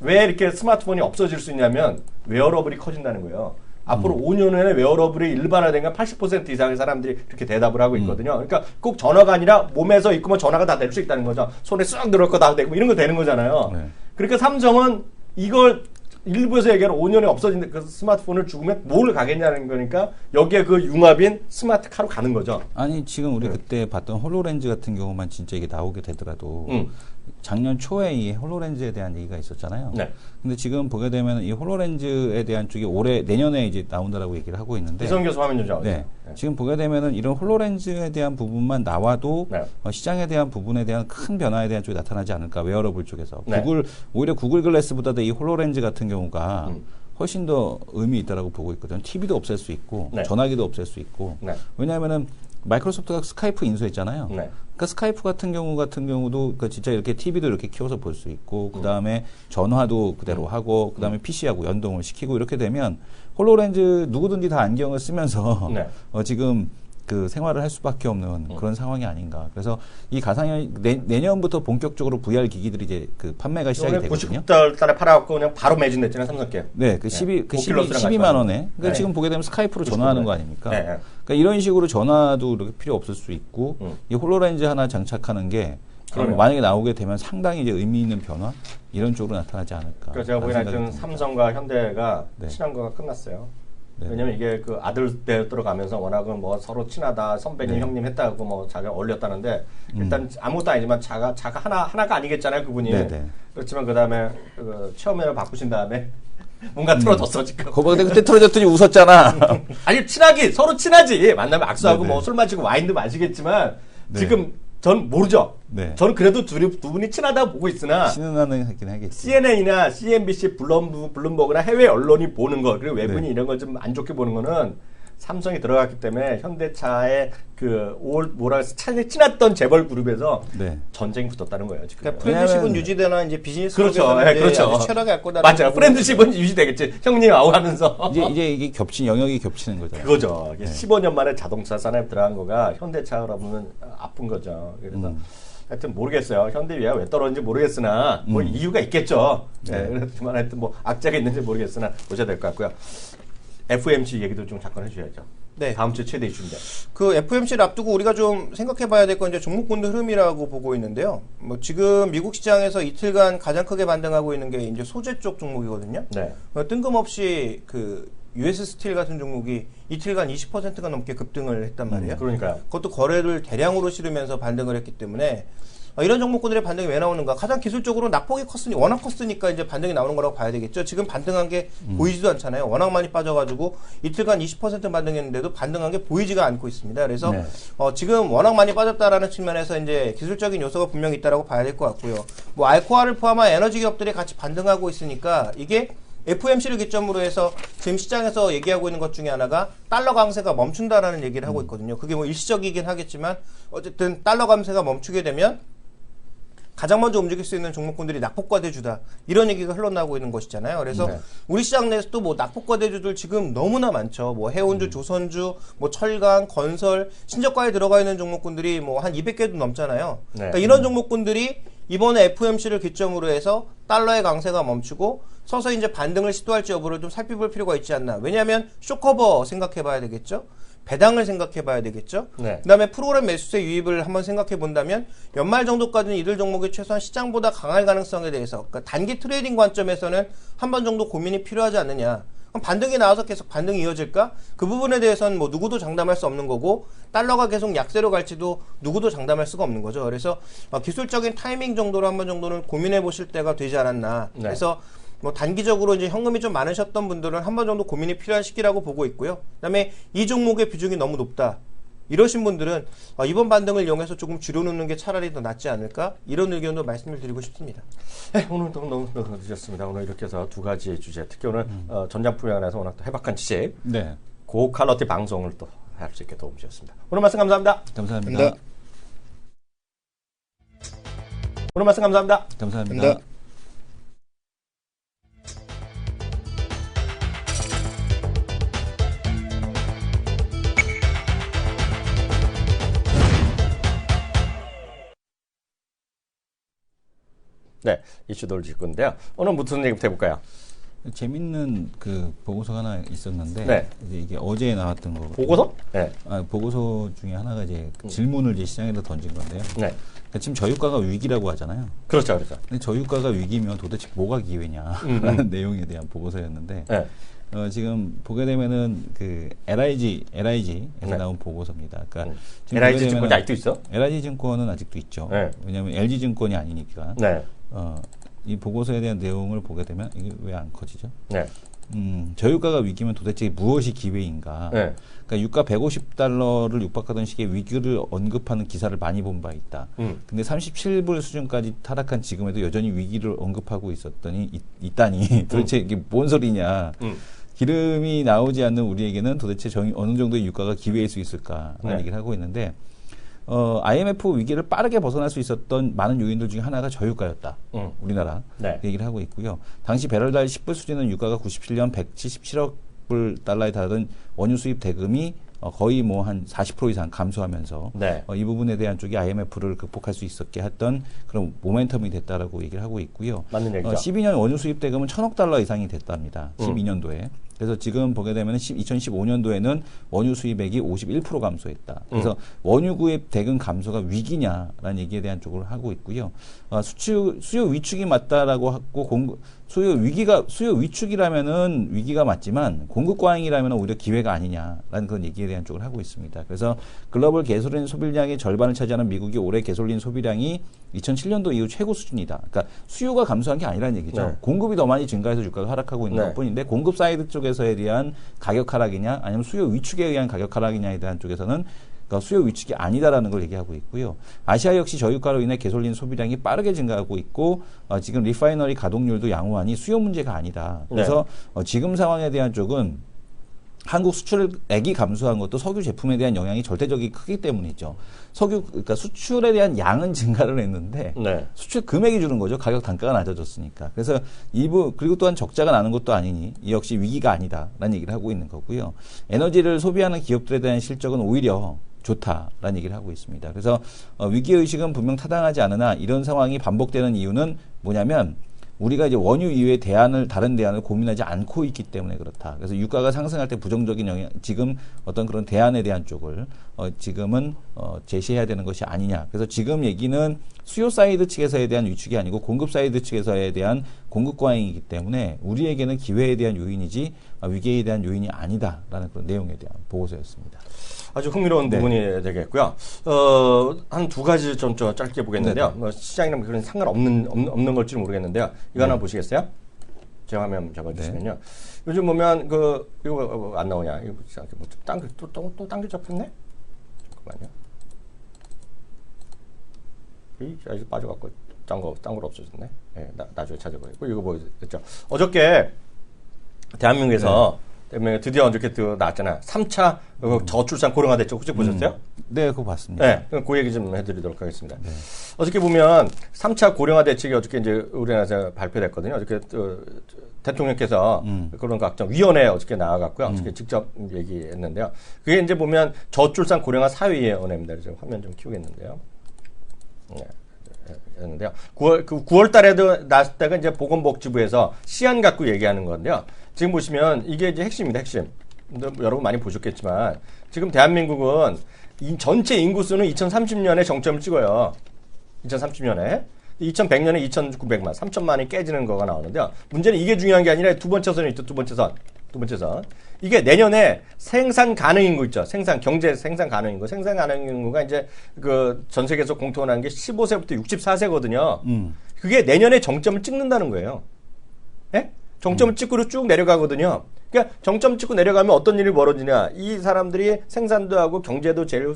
왜 이렇게 스마트폰이 없어질 수 있냐면 웨어러블이 커진다는 거예요. 앞으로 5년 후에는 웨어러블이 일반화된 건 80% 이상의 사람들이 이렇게 대답을 하고 있거든요. 그러니까 꼭 전화가 아니라 몸에서 있고 뭐 전화가 다 될 수 있다는 거죠. 손에 쑥 들어올 거 다 되고 이런 거 되는 거잖아요. 네. 그러니까 삼성은 이걸 일부에서 얘기하는 5년에 없어진 그 스마트폰을 죽으면 뭘 가겠냐는 거니까 여기에 그 융합인 스마트카로 가는 거죠. 아니 지금 우리 그때 봤던 홀로렌즈 같은 경우만 진짜 이게 나오게 되더라도 작년 초에 이 홀로렌즈에 대한 얘기가 있었잖아요. 네. 근데 지금 보게 되면 이 홀로렌즈에 대한 쪽이 내년에 이제 나온다라고 얘기를 하고 있는데. 이성 교수 화면 좀 잡아주세요. 네. 네. 지금 보게 되면은 이런 홀로렌즈에 대한 부분만 나와도 시장에 대한 부분에 대한 큰 변화에 대한 쪽이 나타나지 않을까. 웨어러블 쪽에서. 오히려 구글 글래스보다도 이 홀로렌즈 같은 경우가 훨씬 더 의미 있다라고 보고 있거든요. TV도 없앨 수 있고 전화기도 없앨 수 있고. 왜냐하면은 마이크로소프트가 스카이프 인수했잖아요. 네. 그러니까 스카이프 같은 경우도 그 진짜 이렇게 TV도 이렇게 키워서 볼 수 있고, 그 다음에 전화도 그대로 하고, 그 다음에 PC하고 연동을 시키고 이렇게 되면 홀로렌즈 누구든지 다 안경을 쓰면서 네. 지금 그 생활을 할 수밖에 없는 그런 상황이 아닌가. 그래서 이 가상현 내년부터 본격적으로 VR 기기들이 이제 그 판매가 시작이 되거든요. 99달에 팔아갖고 그냥 바로 매진됐잖아요, 삼성께. 네, 그 12만 원에. 그러니까 네. 지금 보게 되면 스카이프로 전화하는 거 아닙니까? 네. 그러니까 이런 식으로 전화도 이렇게 필요 없을 수 있고, 이 홀로렌즈 하나 장착하는 게 그러네요. 만약에 나오게 되면 상당히 이제 의미 있는 변화 이런 쪽으로 나타나지 않을까. 그러니까 제가 보기에는 하여튼 삼성과 현대가 네. 친한 거가 끝났어요. 네. 왜냐면 이게 그 아들 때 들어가면서 워낙은 뭐 서로 친하다, 선배님, 네. 형님 했다고 뭐 자기가 어울렸다는데 일단 아무것도 아니지만 자가 하나가 아니겠잖아요, 그분이. 네, 네. 그렇지만 그 다음에 그 체험회를 바꾸신 다음에 뭔가 틀어졌어 지금. 거기다 그때 틀어졌더니 웃었잖아. 아니 서로 친하지. 만나면 악수하고 네네. 뭐 술 마시고 와인도 마시겠지만 네. 지금 전 모르죠. 네. 저는 그래도 두 분이 친하다고 보고 있으나 신은하는 하긴 하겠지. CNN이나 CNBC, 블룸버그나 해외 언론이 보는 거 그리고 외분이 네. 이런 걸 좀 안 좋게 보는 거는 삼성이 들어갔기 때문에 현대차의 그 친했던 재벌 그룹에서 네. 전쟁이 붙었다는 거예요 지금. 그러니까 프렌드십은 왜냐면- 유지되나 이제 비즈니스 그렇죠. 쪽에서는 예, 그렇죠. 아주 최악의 할 거다. 맞아요. 프렌드십은 유지되겠지. 형님하고 하면서. 이제 이게 영역이 겹치는 거잖아요. 그거죠. 15년 만에 자동차 산업에 들어간 거가 현대차라 보면 아픈 거죠. 그래서 하여튼 모르겠어요. 현대위가 왜 떨어졌는지 모르겠으나 뭐 이유가 있겠죠. 네. 그렇지만 하여튼 뭐 악재가 있는지 모르겠으나 보셔야 될 것 같고요. FOMC 얘기도 좀 잠깐 해주셔야죠. 네. 다음 주 최대 이슈인데. 그 FOMC를 앞두고 우리가 좀 생각해 봐야 될 건 이제 종목군들 흐름이라고 보고 있는데요. 뭐 지금 미국 시장에서 이틀간 가장 크게 반등하고 있는 게 이제 소재 쪽 종목이거든요. 네. 뜬금없이 그 US 스틸 같은 종목이 이틀간 20%가 넘게 급등을 했단 말이에요. 그러니까요. 그것도 거래를 대량으로 실으면서 반등을 했기 때문에 이런 종목군들의 반등이 왜 나오는가? 가장 기술적으로 낙폭이 워낙 컸으니까 이제 반등이 나오는 거라고 봐야 되겠죠. 지금 반등한 게 보이지도 않잖아요. 워낙 많이 빠져가지고 이틀간 20% 반등했는데도 반등한 게 보이지가 않고 있습니다. 그래서 네. 지금 워낙 많이 빠졌다라는 측면에서 이제 기술적인 요소가 분명히 있다라고 봐야 될 것 같고요. 뭐 알코올을 포함한 에너지 기업들이 같이 반등하고 있으니까 이게 FOMC를 기점으로 해서 지금 시장에서 얘기하고 있는 것 중에 하나가 달러 강세가 멈춘다라는 얘기를 하고 있거든요. 그게 뭐 일시적이긴 하겠지만 어쨌든 달러 강세가 멈추게 되면 가장 먼저 움직일 수 있는 종목군들이 낙폭과대주다 이런 얘기가 흘러나오고 있는 것이잖아요. 그래서 네. 우리 시장 내에서도 뭐 낙폭과대주들 지금 너무나 많죠. 뭐 해운주, 조선주, 뭐 철강, 건설, 신저가에 들어가 있는 종목군들이 뭐 한 200개도 넘잖아요. 네. 그러니까 이런 종목군들이 이번에 FOMC를 기점으로 해서 달러의 강세가 멈추고 서서히 이제 반등을 시도할지 여부를 좀 살펴볼 필요가 있지 않나. 왜냐하면 쇼커버 생각해 봐야 되겠죠. 배당을 생각해 봐야 되겠죠. 네. 그다음에 프로그램 매수세 유입을 한번 생각해 본다면 연말 정도까지는 이들 종목이 최소한 시장보다 강할 가능성에 대해서 그러니까 단기 트레이딩 관점에서는 한 번 정도 고민이 필요하지 않느냐. 그럼 반등이 나와서 계속 반등이 이어질까? 그 부분에 대해서는 뭐 누구도 장담할 수 없는 거고 달러가 계속 약세로 갈지도 누구도 장담할 수가 없는 거죠. 그래서 기술적인 타이밍 정도로 한 번 정도는 고민해 보실 때가 되지 않았나. 네. 그래서 뭐 단기적으로 이제 현금이 좀 많으셨던 분들은 한 번 정도 고민이 필요한 시기라고 보고 있고요. 그다음에 이 종목의 비중이 너무 높다. 이러신 분들은 이번 반등을 이용해서 조금 줄여놓는 게 차라리 더 낫지 않을까? 이런 의견도 말씀을 드리고 싶습니다. 네, 오늘 너무 늦었습니다. 오늘 이렇게 해서 두 가지 주제, 특히 오늘 전장품에 관해서 워낙 또 해박한 지식, 네. 고퀄러티 방송을 또 할 수 있게 도움 주셨습니다. 오늘 말씀 감사합니다. 감사합니다. 오늘 말씀 감사합니다. 감사합니다. 네, 이슈 돌릴 건데요. 오늘 무슨 얘기부터 해볼까요? 재밌는 그 보고서가 하나 있었는데 네. 이제 이게 어제 나왔던 거 보고서? 네. 보고서 중에 하나가 이제 그 질문을 이제 시장에다 던진 건데요. 네. 그러니까 지금 저유가가 위기라고 하잖아요. 그렇죠, 그렇죠. 근데 저유가가 위기면 도대체 뭐가 기회냐라는 내용에 대한 보고서였는데 네. 지금 보게 되면은 그 LIG에서 네. 나온 보고서입니다. 그러니까 지금 LIG 보게 증권이 되면은 아직도 있어? LIG 증권은 아직도 있죠. 네. 왜냐하면 LG 증권이 아니니까. 네. 이 보고서에 대한 내용을 보게 되면 이게 왜 안 커지죠? 네. 저유가가 위기면 도대체 무엇이 기회인가? 네. 그러니까 유가 150달러를 육박하던 시기에 위기를 언급하는 기사를 많이 본 바 있다. 근데 37불 수준까지 타락한 지금에도 여전히 위기를 언급하고 있다니 도대체 이게 뭔 소리냐? 기름이 나오지 않는 우리에게는 도대체 어느 정도의 유가가 기회일 수 있을까라는 네. 얘기를 하고 있는데 IMF 위기를 빠르게 벗어날 수 있었던 많은 요인들 중에 하나가 저유가였다. 우리나라 네. 얘기를 하고 있고요. 당시 배럴달 10불 수준은 유가가 97년 177억 불 달러에 달하던 원유 수입 대금이 거의 뭐 한 40% 이상 감소하면서 네. 이 부분에 대한 쪽이 IMF를 극복할 수 있었게 했던 그런 모멘텀이 됐다라고 얘기를 하고 있고요. 맞는 얘기죠. 12년 원유 수입 대금은 1,000억 달러 이상이 됐답니다. 12년도에. 그래서 지금 보게 되면 2015년도에는 원유 수입액이 51% 감소했다. 그래서 원유 구입 대금 감소가 위기냐라는 얘기에 대한 쪽으로 하고 있고요. 수요 위축이 맞다라고 하고 수요 위축이라면은 위기가 맞지만 공급 과잉이라면 오히려 기회가 아니냐라는 그런 얘기에 대한 쪽을 하고 있습니다. 그래서 글로벌 가솔린 소비량의 절반을 차지하는 미국이 올해 가솔린 소비량이 2007년도 이후 최고 수준이다. 그러니까 수요가 감소한 게 아니라는 얘기죠. 네. 공급이 더 많이 증가해서 유가가 하락하고 있는 네. 것뿐인데 공급 사이드 쪽에서에 대한 가격 하락이냐 아니면 수요 위축에 의한 가격 하락이냐에 대한 쪽에서는 수요 위축이 아니다라는 걸 얘기하고 있고요. 아시아 역시 저유가로 인해 가솔린 소비량이 빠르게 증가하고 있고 지금 리파이너리 가동률도 양호하니 수요 문제가 아니다. 그래서 지금 상황에 대한 쪽은 한국 수출액이 감소한 것도 석유 제품에 대한 영향이 절대적이 크기 때문이죠. 그러니까 수출에 대한 양은 증가를 했는데 네. 수출 금액이 주는 거죠. 가격 단가가 낮아졌으니까. 그래서 그리고 또한 적자가 나는 것도 아니니 이 역시 위기가 아니다라는 얘기를 하고 있는 거고요. 에너지를 소비하는 기업들에 대한 실적은 오히려 좋다라는 얘기를 하고 있습니다. 그래서 위기의식은 분명 타당하지 않으나 이런 상황이 반복되는 이유는 뭐냐면 우리가 이제 원유 이외의 다른 대안을 고민하지 않고 있기 때문에 그렇다. 그래서 유가가 상승할 때 부정적인 영향, 지금 어떤 그런 대안에 대한 쪽을 지금은 제시해야 되는 것이 아니냐. 그래서 지금 얘기는 수요 사이드 측에서에 대한 위축이 아니고 공급 사이드 측에서에 대한 공급 과잉이기 때문에 우리에게는 기회에 대한 요인이지 위기에 대한 요인이 아니다라는 그런 내용에 대한 보고서였습니다. 아주 흥미로운 네. 부분이 되겠고요. 한 두 가지 좀 짧게 보겠는데요. 뭐 시장이랑 그런 상관없는 걸지 모르겠는데요. 이거 하나 보시겠어요? 제 화면 잡아주시면요. 요즘 보면 이거 안 나오냐? 이거 또 딴 게 잡혔네? 잠깐만요. 아직 빠져갖고 딴 걸 없어졌네. 네, 나중에 찾아보겠고 이거 보였죠. 어저께 대한민국에서 드디어 어저께 나왔잖아요. 3차 저출산 고령화 대책 혹시 보셨어요? 네, 그거 봤습니다. 네, 그 얘기 좀 해드리도록 하겠습니다. 네. 어저께 보면 3차 고령화 대책이 어저께 이제 우리나라에서 발표됐거든요. 어저께 대통령께서 그런 각종 위원회 어저께 나와갔고요. 어저께 직접 얘기했는데요. 그게 이제 보면 저출산 고령화 사회위원회입니다. 지금 화면 좀 키우겠는데요. 네. 했는데요. 9월 달에도 나왔다가 이제 보건복지부에서 시안 갖고 얘기하는 건데요. 지금 보시면 이게 이제 핵심입니다. 핵심. 여러분 많이 보셨겠지만 지금 대한민국은 전체 인구수는 2030년에 정점을 찍어요. 2030년에. 2100년에 2,900만, 3천만이 깨지는 거가 나오는데요. 문제는 이게 중요한 게 아니라 두 번째 선이 있죠. 두 번째 선. 이게 내년에 생산 가능 인구 있죠. 경제 생산 가능 인구. 생산 가능 인구가 이제 전 세계에서 공통하는 게 15세부터 64세거든요. 그게 내년에 정점을 찍는다는 거예요. 예? 정점을 찍고 쭉 내려가거든요. 그러니까 정점 찍고 내려가면 어떤 일이 벌어지냐. 이 사람들이 생산도 하고 경제도 제일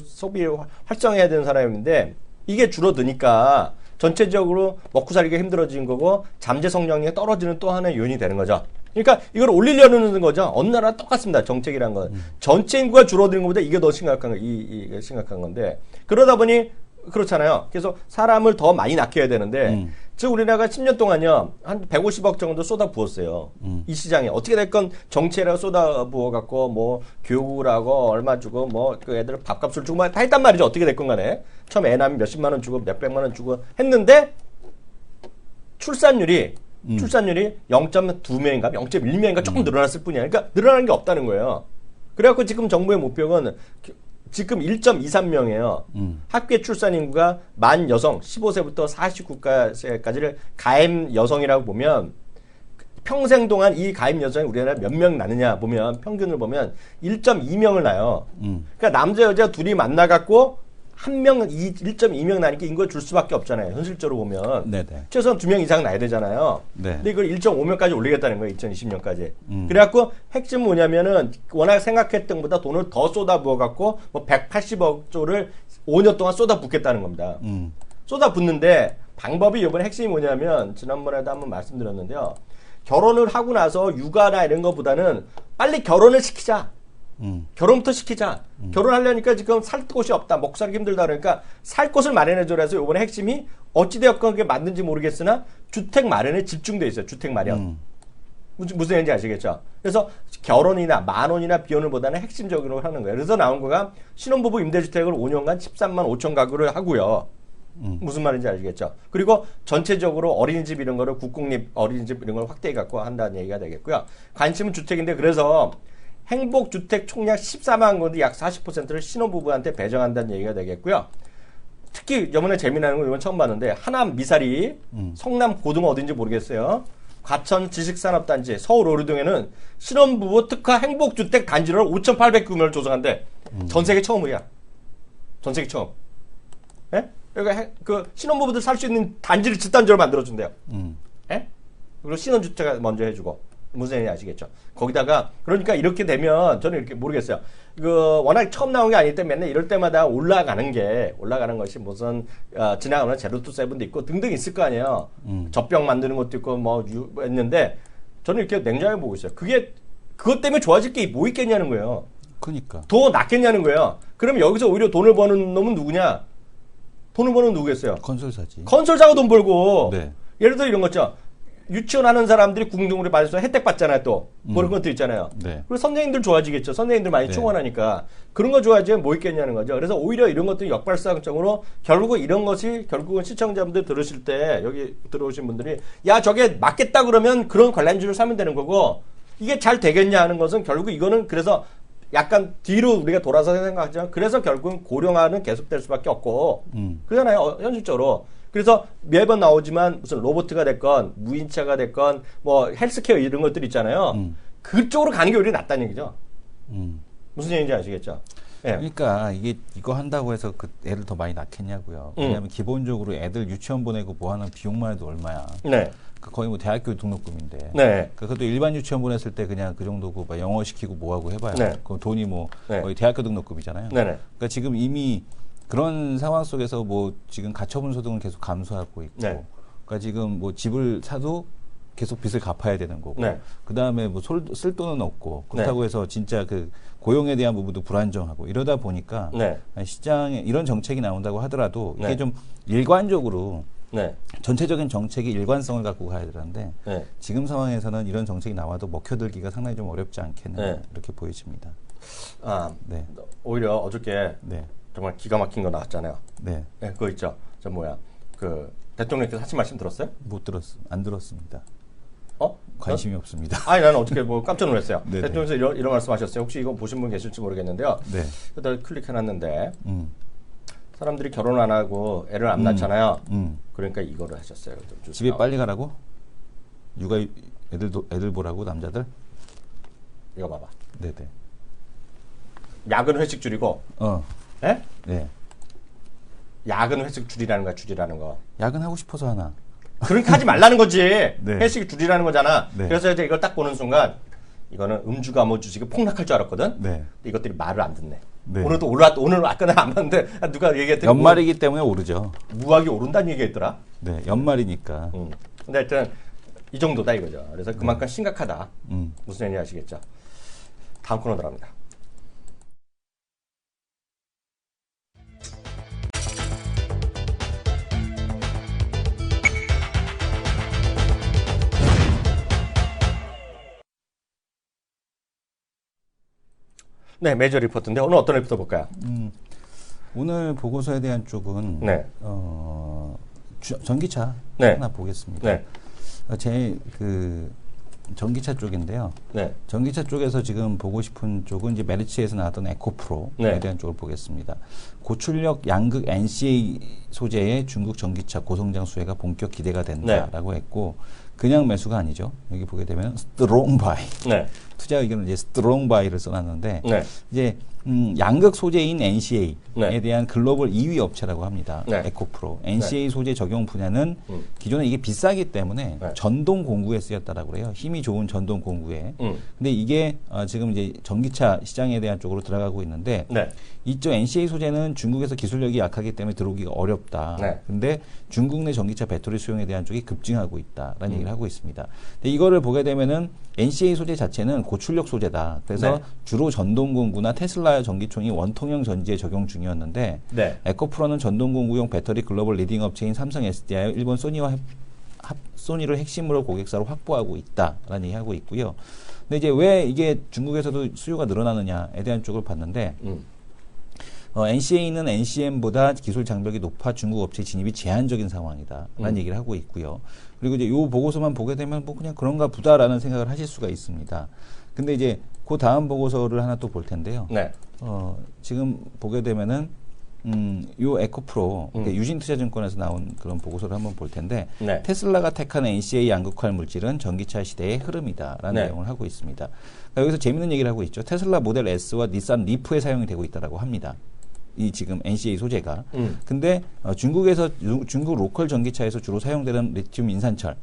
활성해야 되는 사람인데 이게 줄어드니까 전체적으로 먹고 살기가 힘들어진 거고 잠재 성장률이 떨어지는 또 하나의 요인이 되는 거죠. 그러니까 이걸 올리려는 거죠. 어느 나라 똑같습니다. 정책이란 건. 전체 인구가 줄어드는 것보다 이게 더 심각한 건데 그러다 보니 그렇잖아요. 그래서 사람을 더 많이 낳게 되는데 즉 우리나라가 10년 동안요. 한 150억 정도 쏟아 부었어요. 이 시장에. 어떻게 됐건 정치에다가 쏟아 부어 갖고 뭐 교육하고 얼마 주고 뭐 그 애들 밥값을 주고 다 했단 말이죠. 어떻게 됐건 간에. 처음 애 낳으면 몇십만 원 주고 몇백만 원 주고 했는데 출산율이 0.2명인가 0.1명인가 조금 늘어났을 뿐이야. 그러니까 늘어나는 게 없다는 거예요. 그래갖고 지금 정부의 목표는 지금 1.23명이에요. 합계 출산 인구가 만 여성 15세부터 49세까지를 가임 여성이라고 보면 평생 동안 이 가임 여성이 우리나라에 몇 명 나느냐 보면 평균을 보면 1.2명을 낳아요. 그러니까 남자 여자 둘이 만나갖고 한 명, 1.2명 나니까 인구가 줄 수밖에 없잖아요. 현실적으로 보면. 네네. 최소한 2명 이상 나야 되잖아요. 네. 근데 이걸 1.5명까지 올리겠다는 거예요. 2020년까지. 그래갖고 핵심은 뭐냐면은 워낙 생각했던 것보다 돈을 더 쏟아부어갖고 뭐 180억 조를 5년 동안 쏟아붓겠다는 겁니다. 쏟아붓는데 방법이 이번에 핵심이 뭐냐면 지난번에도 한번 말씀드렸는데요. 결혼을 하고 나서 육아나 이런 것보다는 빨리 결혼을 시키자. 결혼부터 시키자. 결혼하려니까 지금 살 곳이 없다. 먹고 살기 힘들다. 그러니까 살 곳을 마련해줘라 해서 이번에 핵심이 어찌되었건 그게 맞는지 모르겠으나 주택 마련에 집중돼 있어요. 주택 마련. 무슨 얘기인지 아시겠죠? 그래서 결혼이나 만원이나 비혼을보다는 핵심적으로 하는 거예요. 그래서 나온 거가 신혼부부 임대주택을 5년간 13만 5천 가구를 하고요. 무슨 말인지 아시겠죠? 그리고 전체적으로 어린이집 이런 거를 국공립 어린이집 이런 걸 확대해 갖고 한다는 얘기가 되겠고요. 관심은 주택인데 그래서 행복주택 총량 14만 건데 약 40%를 신혼부부한테 배정한다는 얘기가 되겠고요. 특히 이번에 재미나는 건 이건 처음 봤는데 하남 미사리 성남 고등 어딘지 모르겠어요. 과천 지식산업단지 서울 오류동에는 신혼부부 특화 행복주택 단지를 5,800규모를 조성한대. 전 세계 처음이야. 전 세계 처음. 예? 그러니까 그 신혼부부들 살 수 있는 단지를 집단지로 만들어준대요. 예? 그리고 신혼주택을 먼저 해주고. 무슨 얘기인지 아시겠죠? 거기다가 그러니까 이렇게 되면 저는 이렇게 모르겠어요. 그 워낙 처음 나온 게 아니기 때문에 맨날 이럴 때마다 올라가는 것이 무슨 지나가면 제로투 세븐도 있고 등등 있을 거 아니에요. 젖병 만드는 것도 있고 뭐 했는데 저는 이렇게 냉정하게 보고 있어요. 그게 그것 때문에 좋아질 게 뭐 있겠냐는 거예요. 그러니까 더 낫겠냐는 거예요. 그럼 여기서 오히려 돈을 버는 놈은 누구냐? 돈을 버는 누구겠어요? 건설사지. 건설사가 돈 벌고. 네. 예를 들어 이런 거 있죠. 유치원 하는 사람들이 공동으로 받아서 혜택 받잖아요, 또. 그런 것도 있잖아요. 네. 그리고 선생님들 좋아지겠죠. 선생님들 많이 네. 충원하니까. 그런 거 좋아지면 뭐 있겠냐는 거죠. 그래서 오히려 이런 것들이 역발상적으로 결국 이런 것이 결국은 시청자분들 들으실 때 여기 들어오신 분들이 야, 저게 맞겠다 그러면 그런 관련주를 사면 되는 거고 이게 잘 되겠냐 하는 것은 결국 이거는 그래서 약간 뒤로 우리가 돌아서 생각하지만 그래서 결국은 고령화는 계속될 수밖에 없고 그러잖아요. 현실적으로. 그래서 매번 나오지만 무슨 로봇가 됐건 무인차가 됐건 뭐 헬스케어 이런 것들 있잖아요. 그쪽으로 가는 게 오히려 낫다는 얘기죠. 무슨 얘기인지 아시겠죠? 예. 그러니까 이거 한다고 해서 그 애를 더 많이 낳겠냐고요. 왜냐하면 기본적으로 애들 유치원 보내고 뭐 하는 비용만 해도 얼마야. 네. 그 거의 뭐 대학교 등록금인데. 네. 그것도 일반 유치원 보냈을 때 그냥 그 정도고 막 영어 시키고 뭐 하고 해봐요. 네. 그 돈이 뭐 네. 거의 대학교 등록금이잖아요. 네네. 그러니까 지금 이미 그런 상황 속에서 뭐 지금 가처분 소득은 계속 감소하고 있고, 네. 그러니까 지금 뭐 집을 사도 계속 빚을 갚아야 되는 거고, 네. 그 다음에 뭐 쓸 돈은 없고, 그렇다고 해서 진짜 그 고용에 대한 부분도 불안정하고 이러다 보니까 네. 시장에 이런 정책이 나온다고 하더라도 이게 네. 좀 일관적으로 네. 전체적인 정책이 일관성을 갖고 가야 되는데 네. 지금 상황에서는 이런 정책이 나와도 먹혀들기가 상당히 좀 어렵지 않겠나 네. 이렇게 보여집니다. 아, 네. 오히려 어저께 네. 정말 기가 막힌 거 나왔잖아요. 네. 네, 그거 있죠. 저 뭐야. 그 대통령께서 하신 말씀 들었어요? 안 들었습니다. 어? 관심이 없습니다. 아니, 나는 어떻게 뭐 깜짝 놀랐어요. 네네. 대통령께서 이런 말씀 하셨어요. 혹시 이거 보신 분 계실지 모르겠는데요. 네. 그다 클릭해놨는데 사람들이 결혼 안 하고 애를 안 낳잖아요. 그러니까 이거를 하셨어요. 좀 집에 빨리 가라고? 육아 애들 보라고 남자들? 이거 봐봐. 네네. 야근 회식 줄이고. 예? 네. 야근 회식 줄이라는 거야, 줄이라는 거. 야근하고 싶어서 하나. 그러니까 하지 말라는 거지. 네. 회식 줄이라는 거잖아. 네. 그래서 이제 이걸 딱 보는 순간 이거는 음주가 뭐 주식이 폭락할 줄 알았거든. 네. 근데 이것들이 말을 안 듣네. 네. 오늘도 오늘 아까 내가 안 봤는데 누가 얘기했더니 연말이기 때문에 오르죠. 무학이 오른다는 얘기했더라. 네. 연말이니까. 근데 하여튼 이 정도다 이거죠. 그래서 그만큼 심각하다. 음. 무슨 얘기인지 아시겠죠? 다음 코너 들어갑니다. 네, 메이저 리포트인데 오늘 어떤 리포트 볼까요? 오늘 보고서에 대한 쪽은 네. 전기차 네. 하나 보겠습니다. 네. 제 전기차 쪽인데요. 네. 전기차 쪽에서 지금 보고 싶은 쪽은 이제 메르츠에서 나왔던 에코프로에 네. 대한 쪽을 보겠습니다. 고출력 양극 NCA 소재의 중국 전기차 고성장 수혜가 본격 기대가 된다라고 했고 그냥 매수가 아니죠. 여기 보게 되면 스트롱 바이. 네. 투자 의견은 이제 스트롱 바이를 써놨는데 네. 이제 양극 소재인 NCA에 네. 대한 글로벌 2위 업체라고 합니다. 네. 에코프로. NCA 소재 적용 분야는 기존에 이게 비싸기 때문에 네. 전동 공구에 쓰였다라고 그래요. 힘이 좋은 전동 공구에. 근데 이게 지금 이제 전기차 시장에 대한 쪽으로 들어가고 있는데 네. 이쪽 NCA 소재는 중국에서 기술력이 약하기 때문에 들어오기가 어렵다. 네. 근데 중국 내 전기차 배터리 수용에 대한 쪽이 급증하고 있다라는 얘기를 얘기를 하고 있습니다. 근데 이거를 보게 되면은 NCA 소재 자체는 고출력 소재다. 그래서 네. 주로 전동공구나 테슬라 전기총이 원통형 전지에 적용 중이었는데 네. 에코프로는 전동공구용 배터리 글로벌 리딩 업체인 삼성 SDI, 일본 소니를 핵심으로 고객사로 확보하고 있다라는 얘기하고 있고요. 근데 이제 왜 이게 중국에서도 수요가 늘어나느냐에 대한 쪽을 봤는데 NCA는 NCM보다 기술 장벽이 높아 중국 업체 진입이 제한적인 상황이다라는 얘기를 하고 있고요. 그리고 이제 요 보고서만 보게 되면 뭐 그냥 그런가 보다라는 생각을 하실 수가 있습니다. 근데 이제 그 다음 보고서를 하나 또 볼 텐데요. 네. 지금 보게 되면은 요 에코프로 유진투자증권에서 나온 그런 보고서를 한번 볼 텐데 네. 테슬라가 택한 NCA 양극화 물질은 전기차 시대의 흐름이다라는 네. 내용을 하고 있습니다. 그러니까 여기서 재밌는 얘기를 하고 있죠. 테슬라 모델 S와 닛산 리프에 사용이 되고 있다라고 합니다. 이 지금 NCA 소재가. 근데 중국에서 중국 로컬 전기차에서 주로 사용되는 리튬 인산철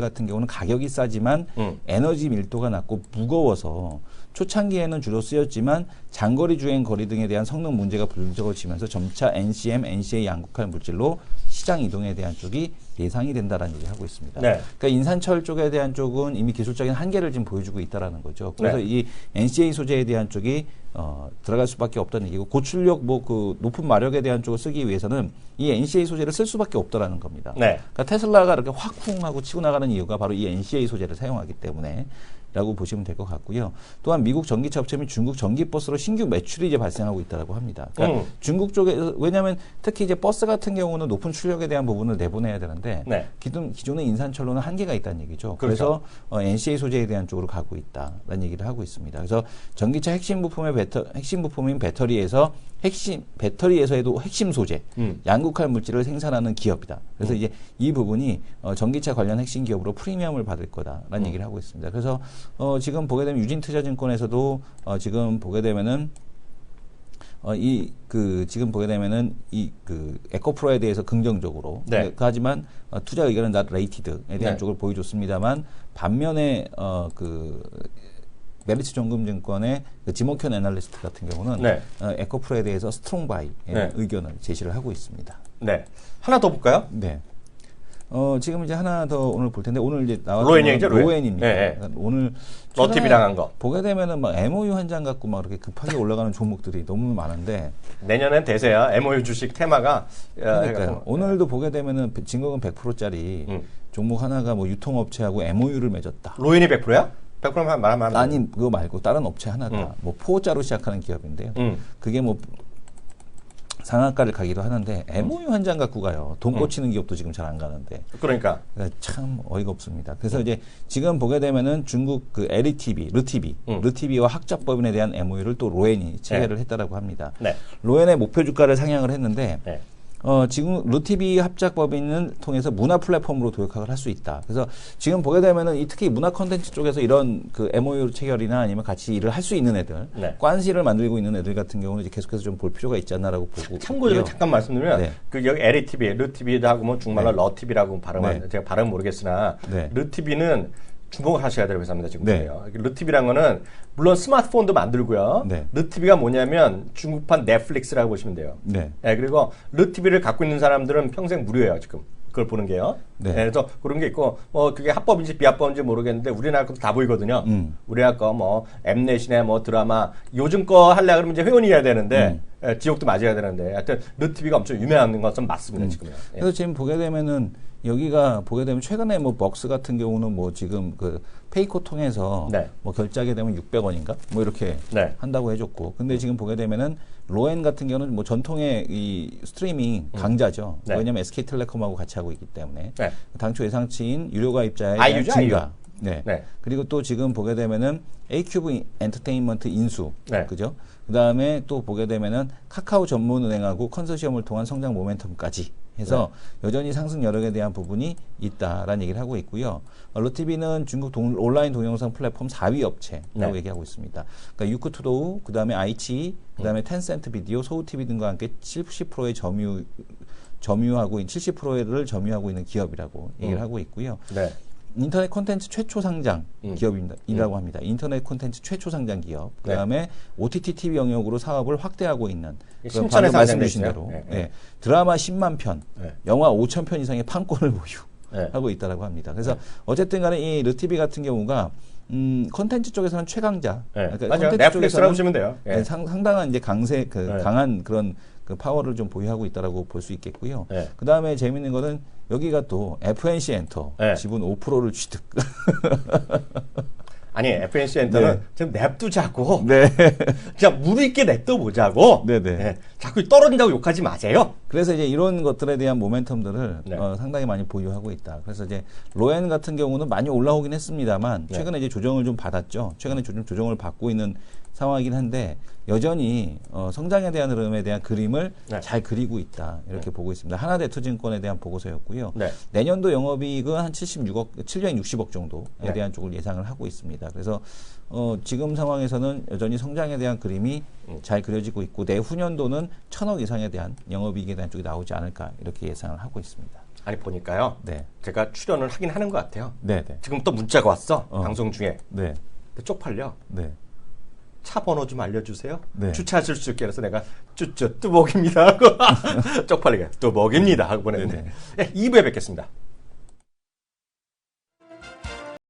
같은 경우는 가격이 싸지만 에너지 밀도가 낮고 무거워서 초창기에는 주로 쓰였지만 장거리 주행 거리 등에 대한 성능 문제가 불거지면서 점차 NCM, NCA 양극화 물질로 시장 이동에 대한 쪽이 예상이 된다라는 얘기를 하고 있습니다. 네. 그러니까 인산철 쪽에 대한 쪽은 이미 기술적인 한계를 지금 보여주고 있다라는 거죠. 그래서 네. 이 NCA 소재에 대한 쪽이 들어갈 수밖에 없다는 얘기고 고출력 그 높은 마력에 대한 쪽을 쓰기 위해서는 이 NCA 소재를 쓸 수밖에 없다라는 겁니다. 네. 그러니까 테슬라가 이렇게 확쿵 하고 치고 나가는 이유가 바로 이 NCA 소재를 사용하기 때문에 라고 보시면 될 것 같고요. 또한 미국 전기차 업체 및 중국 전기버스로 신규 매출이 이제 발생하고 있다고 합니다. 그러니까 중국 쪽에서 왜냐하면 특히 이제 버스 같은 경우는 높은 출력에 대한 부분을 내보내야 되는데 네. 기존의 인산철로는 한계가 있다는 얘기죠. 그렇죠. 그래서 NCA 소재에 대한 쪽으로 가고 있다라는 얘기를 하고 있습니다. 그래서 전기차 핵심 부품인 배터리에서에도 핵심 소재, 양극화 물질을 생산하는 기업이다. 그래서 이제 이 부분이 전기차 관련 핵심 기업으로 프리미엄을 받을 거다라는 얘기를 하고 있습니다. 그래서 지금 보게 되면 유진투자증권에서도 지금 보게 되면은 지금 보게 되면은 에코프로에 대해서 긍정적으로. 네. 하지만 투자 의견은 not rated에 대한 네. 쪽을 보여줬습니다만 반면에 메리츠 정금증권의 지모켄 애널리스트 같은 경우는 네. 에코프로에 대해서 스트롱 바이의 네. 의견을 제시를 하고 있습니다. 네. 하나 더 볼까요? 네. 지금 이제 하나 더 오늘 볼 텐데 오늘 이제 나왔던 로엔 얘기죠, 로엔. 로엔입니다. 네, 네. 그러니까 오늘 러티비랑 한 거. 보게 되면은 막 MOU 한 장 갖고 막 이렇게 급하게 올라가는 종목들이 너무 많은데 내년엔 대세야. MOU 주식 테마가. 그러니까요. 오늘도 보게 되면은 진거금 100%짜리 종목 하나가 뭐 유통업체하고 MOU를 맺었다. 로엔이 100%야? 100%만 말하면 아니 그거 말고 다른 업체 하나가 뭐 포자로 시작하는 기업인데요. 그게 뭐 상한가를 가기도 하는데 MOU 한 장 갖고 가요. 돈 꽂히는 기업도 지금 잘 안 가는데. 그러니까. 참 어이가 없습니다. 그래서 이제 지금 보게 되면은 중국 그 르티비와 학자법인에 대한 MOU를 또 로엔이 체결을 했다라고 합니다. 네. 로엔의 목표 주가를 상향을 했는데 네. 지금 르티비 합작법인을 통해서 문화 플랫폼으로 도약을 할 수 있다. 그래서 지금 보게 되면은 특히 문화 콘텐츠 쪽에서 이런 그 MOU 체결이나 아니면 같이 일을 할 수 있는 애들, 네. 관시를 만들고 있는 애들 같은 경우는 이제 계속해서 좀 볼 필요가 있지 않나라고 보고. 참고로 있고요. 잠깐 말씀드리면 네. 그 여기 LTV, 르티비도 하고 뭐 중말로 네. 러티비라고 발음하는데 네. 제가 발음 모르겠으나 네. 르티비는 주목을 하셔야 될 회사입니다. 지금 네. 보세요. 르티비란 거는 물론 스마트폰도 만들고요. 네. 르티비가 뭐냐면 중국판 넷플릭스라고 보시면 돼요. 네. 네, 그리고 르티비를 갖고 있는 사람들은 평생 무료예요. 지금 그걸 보는 게요. 네. 그래서 그런 게 있고 그게 합법인지 비합법인지 모르겠는데 우리나라 것도 다 보이거든요. 우리나라 거 뭐 엠넷이나 뭐 드라마 요즘 거 하려 그러면 이제 회원이어야 되는데 지옥도 맞아야 되는데 하여튼 르티비가 엄청 유명한 것은 맞습니다. 지금요. 예. 그래서 지금 보게 되면은 여기가 보게 되면 최근에 뭐 벅스 같은 경우는 뭐 지금 그 페이코 통해서 네. 뭐 결제하게 되면 600원인가 뭐 이렇게 네. 한다고 해줬고 근데 지금 보게 되면은 로엔 같은 경우는 뭐 전통의 이 스트리밍 강자죠. 네. 왜냐하면 SK텔레콤하고 같이 하고 있기 때문에 네. 당초 예상치인 유료 가입자의 아이유죠, 증가. 아이유. 네. 네. 그리고 또 지금 보게 되면은 A큐브 엔터테인먼트 인수, 네. 그죠? 그 다음에 또 보게 되면은 카카오 전문은행하고 컨소시엄을 통한 성장 모멘텀까지 해서 여전히 상승 여력에 대한 부분이 있다라는 얘기를 하고 있고요. 르티비는 중국 온라인 동영상 플랫폼 4위 업체라고 얘기하고 있습니다. 그러니까 유쿠투도우, 그 다음에 아이치, 그 다음에 텐센트 비디오, 소우TV 등과 함께 70%의 점유하고 70%를 점유하고 있는 기업이라고 얘기를 하고 있고요. 네. 인터넷 콘텐츠 최초 상장 기업이라고 합니다. 인터넷 콘텐츠 최초 상장 기업. 그다음에 OTT TV 영역으로 사업을 확대하고 있는 그런 신천에 방금 말씀 상장돼 주신 있어요. 대로 네. 네. 드라마 10만 편, 네. 영화 5천 편 이상의 판권을 보유. 네. 하고 있다라고 합니다. 그래서 어쨌든 간에 이 르티비 같은 경우가 컨텐츠 쪽에서는 최강자. 네. 그러니까 맞아요. 콘텐츠 넷플릭스라고 쪽에서는 보시면 돼요. 예. 네, 상당한 이제 네. 강한 그런 그 파워를 좀 보유하고 있다라고 볼 수 있겠고요. 네. 그 다음에 재밌는 거는 여기가 또 FNC 엔터 네. 지분 5%를 취득. 아니 FNC 엔터는 네. 좀 냅두자고 네. 그냥 무리있게 냅둬보자고 네네. 예. 자꾸 떨어진다고 욕하지 마세요. 그래서 이제 이런 것들에 대한 모멘텀들을 네. 상당히 많이 보유하고 있다. 그래서 이제 로엔 같은 경우는 많이 올라오긴 했습니다만 네. 최근에 이제 조정을 좀 받았죠. 최근에 조정을 받고 있는 상황이긴 한데 여전히 성장에 대한 흐름에 대한 그림을 네. 잘 그리고 있다. 이렇게 보고 있습니다. 하나대투증권에 대한 보고서였고요. 네. 내년도 영업이익은 한 760억 정도에 네. 대한 쪽을 예상을 하고 있습니다. 그래서 지금 상황에서는 여전히 성장에 대한 그림이 잘 그려지고 있고 내후년도는 1,000억 이상에 대한 영업이익에 대한 쪽이 나오지 않을까 이렇게 예상을 하고 있습니다. 아니 보니까요. 네. 제가 출연을 하긴 하는 것 같아요. 네, 네. 지금 또 문자가 왔어. 방송 중에. 네. 쪽팔려. 네. 차 번호 좀 알려주세요. 네. 주차하실 수 있게 해서 내가 뚜벅입니다 하고 쪽팔리게 뚜벅입니다 하고 보냈는데 네네. 네, 2부에 뵙겠습니다.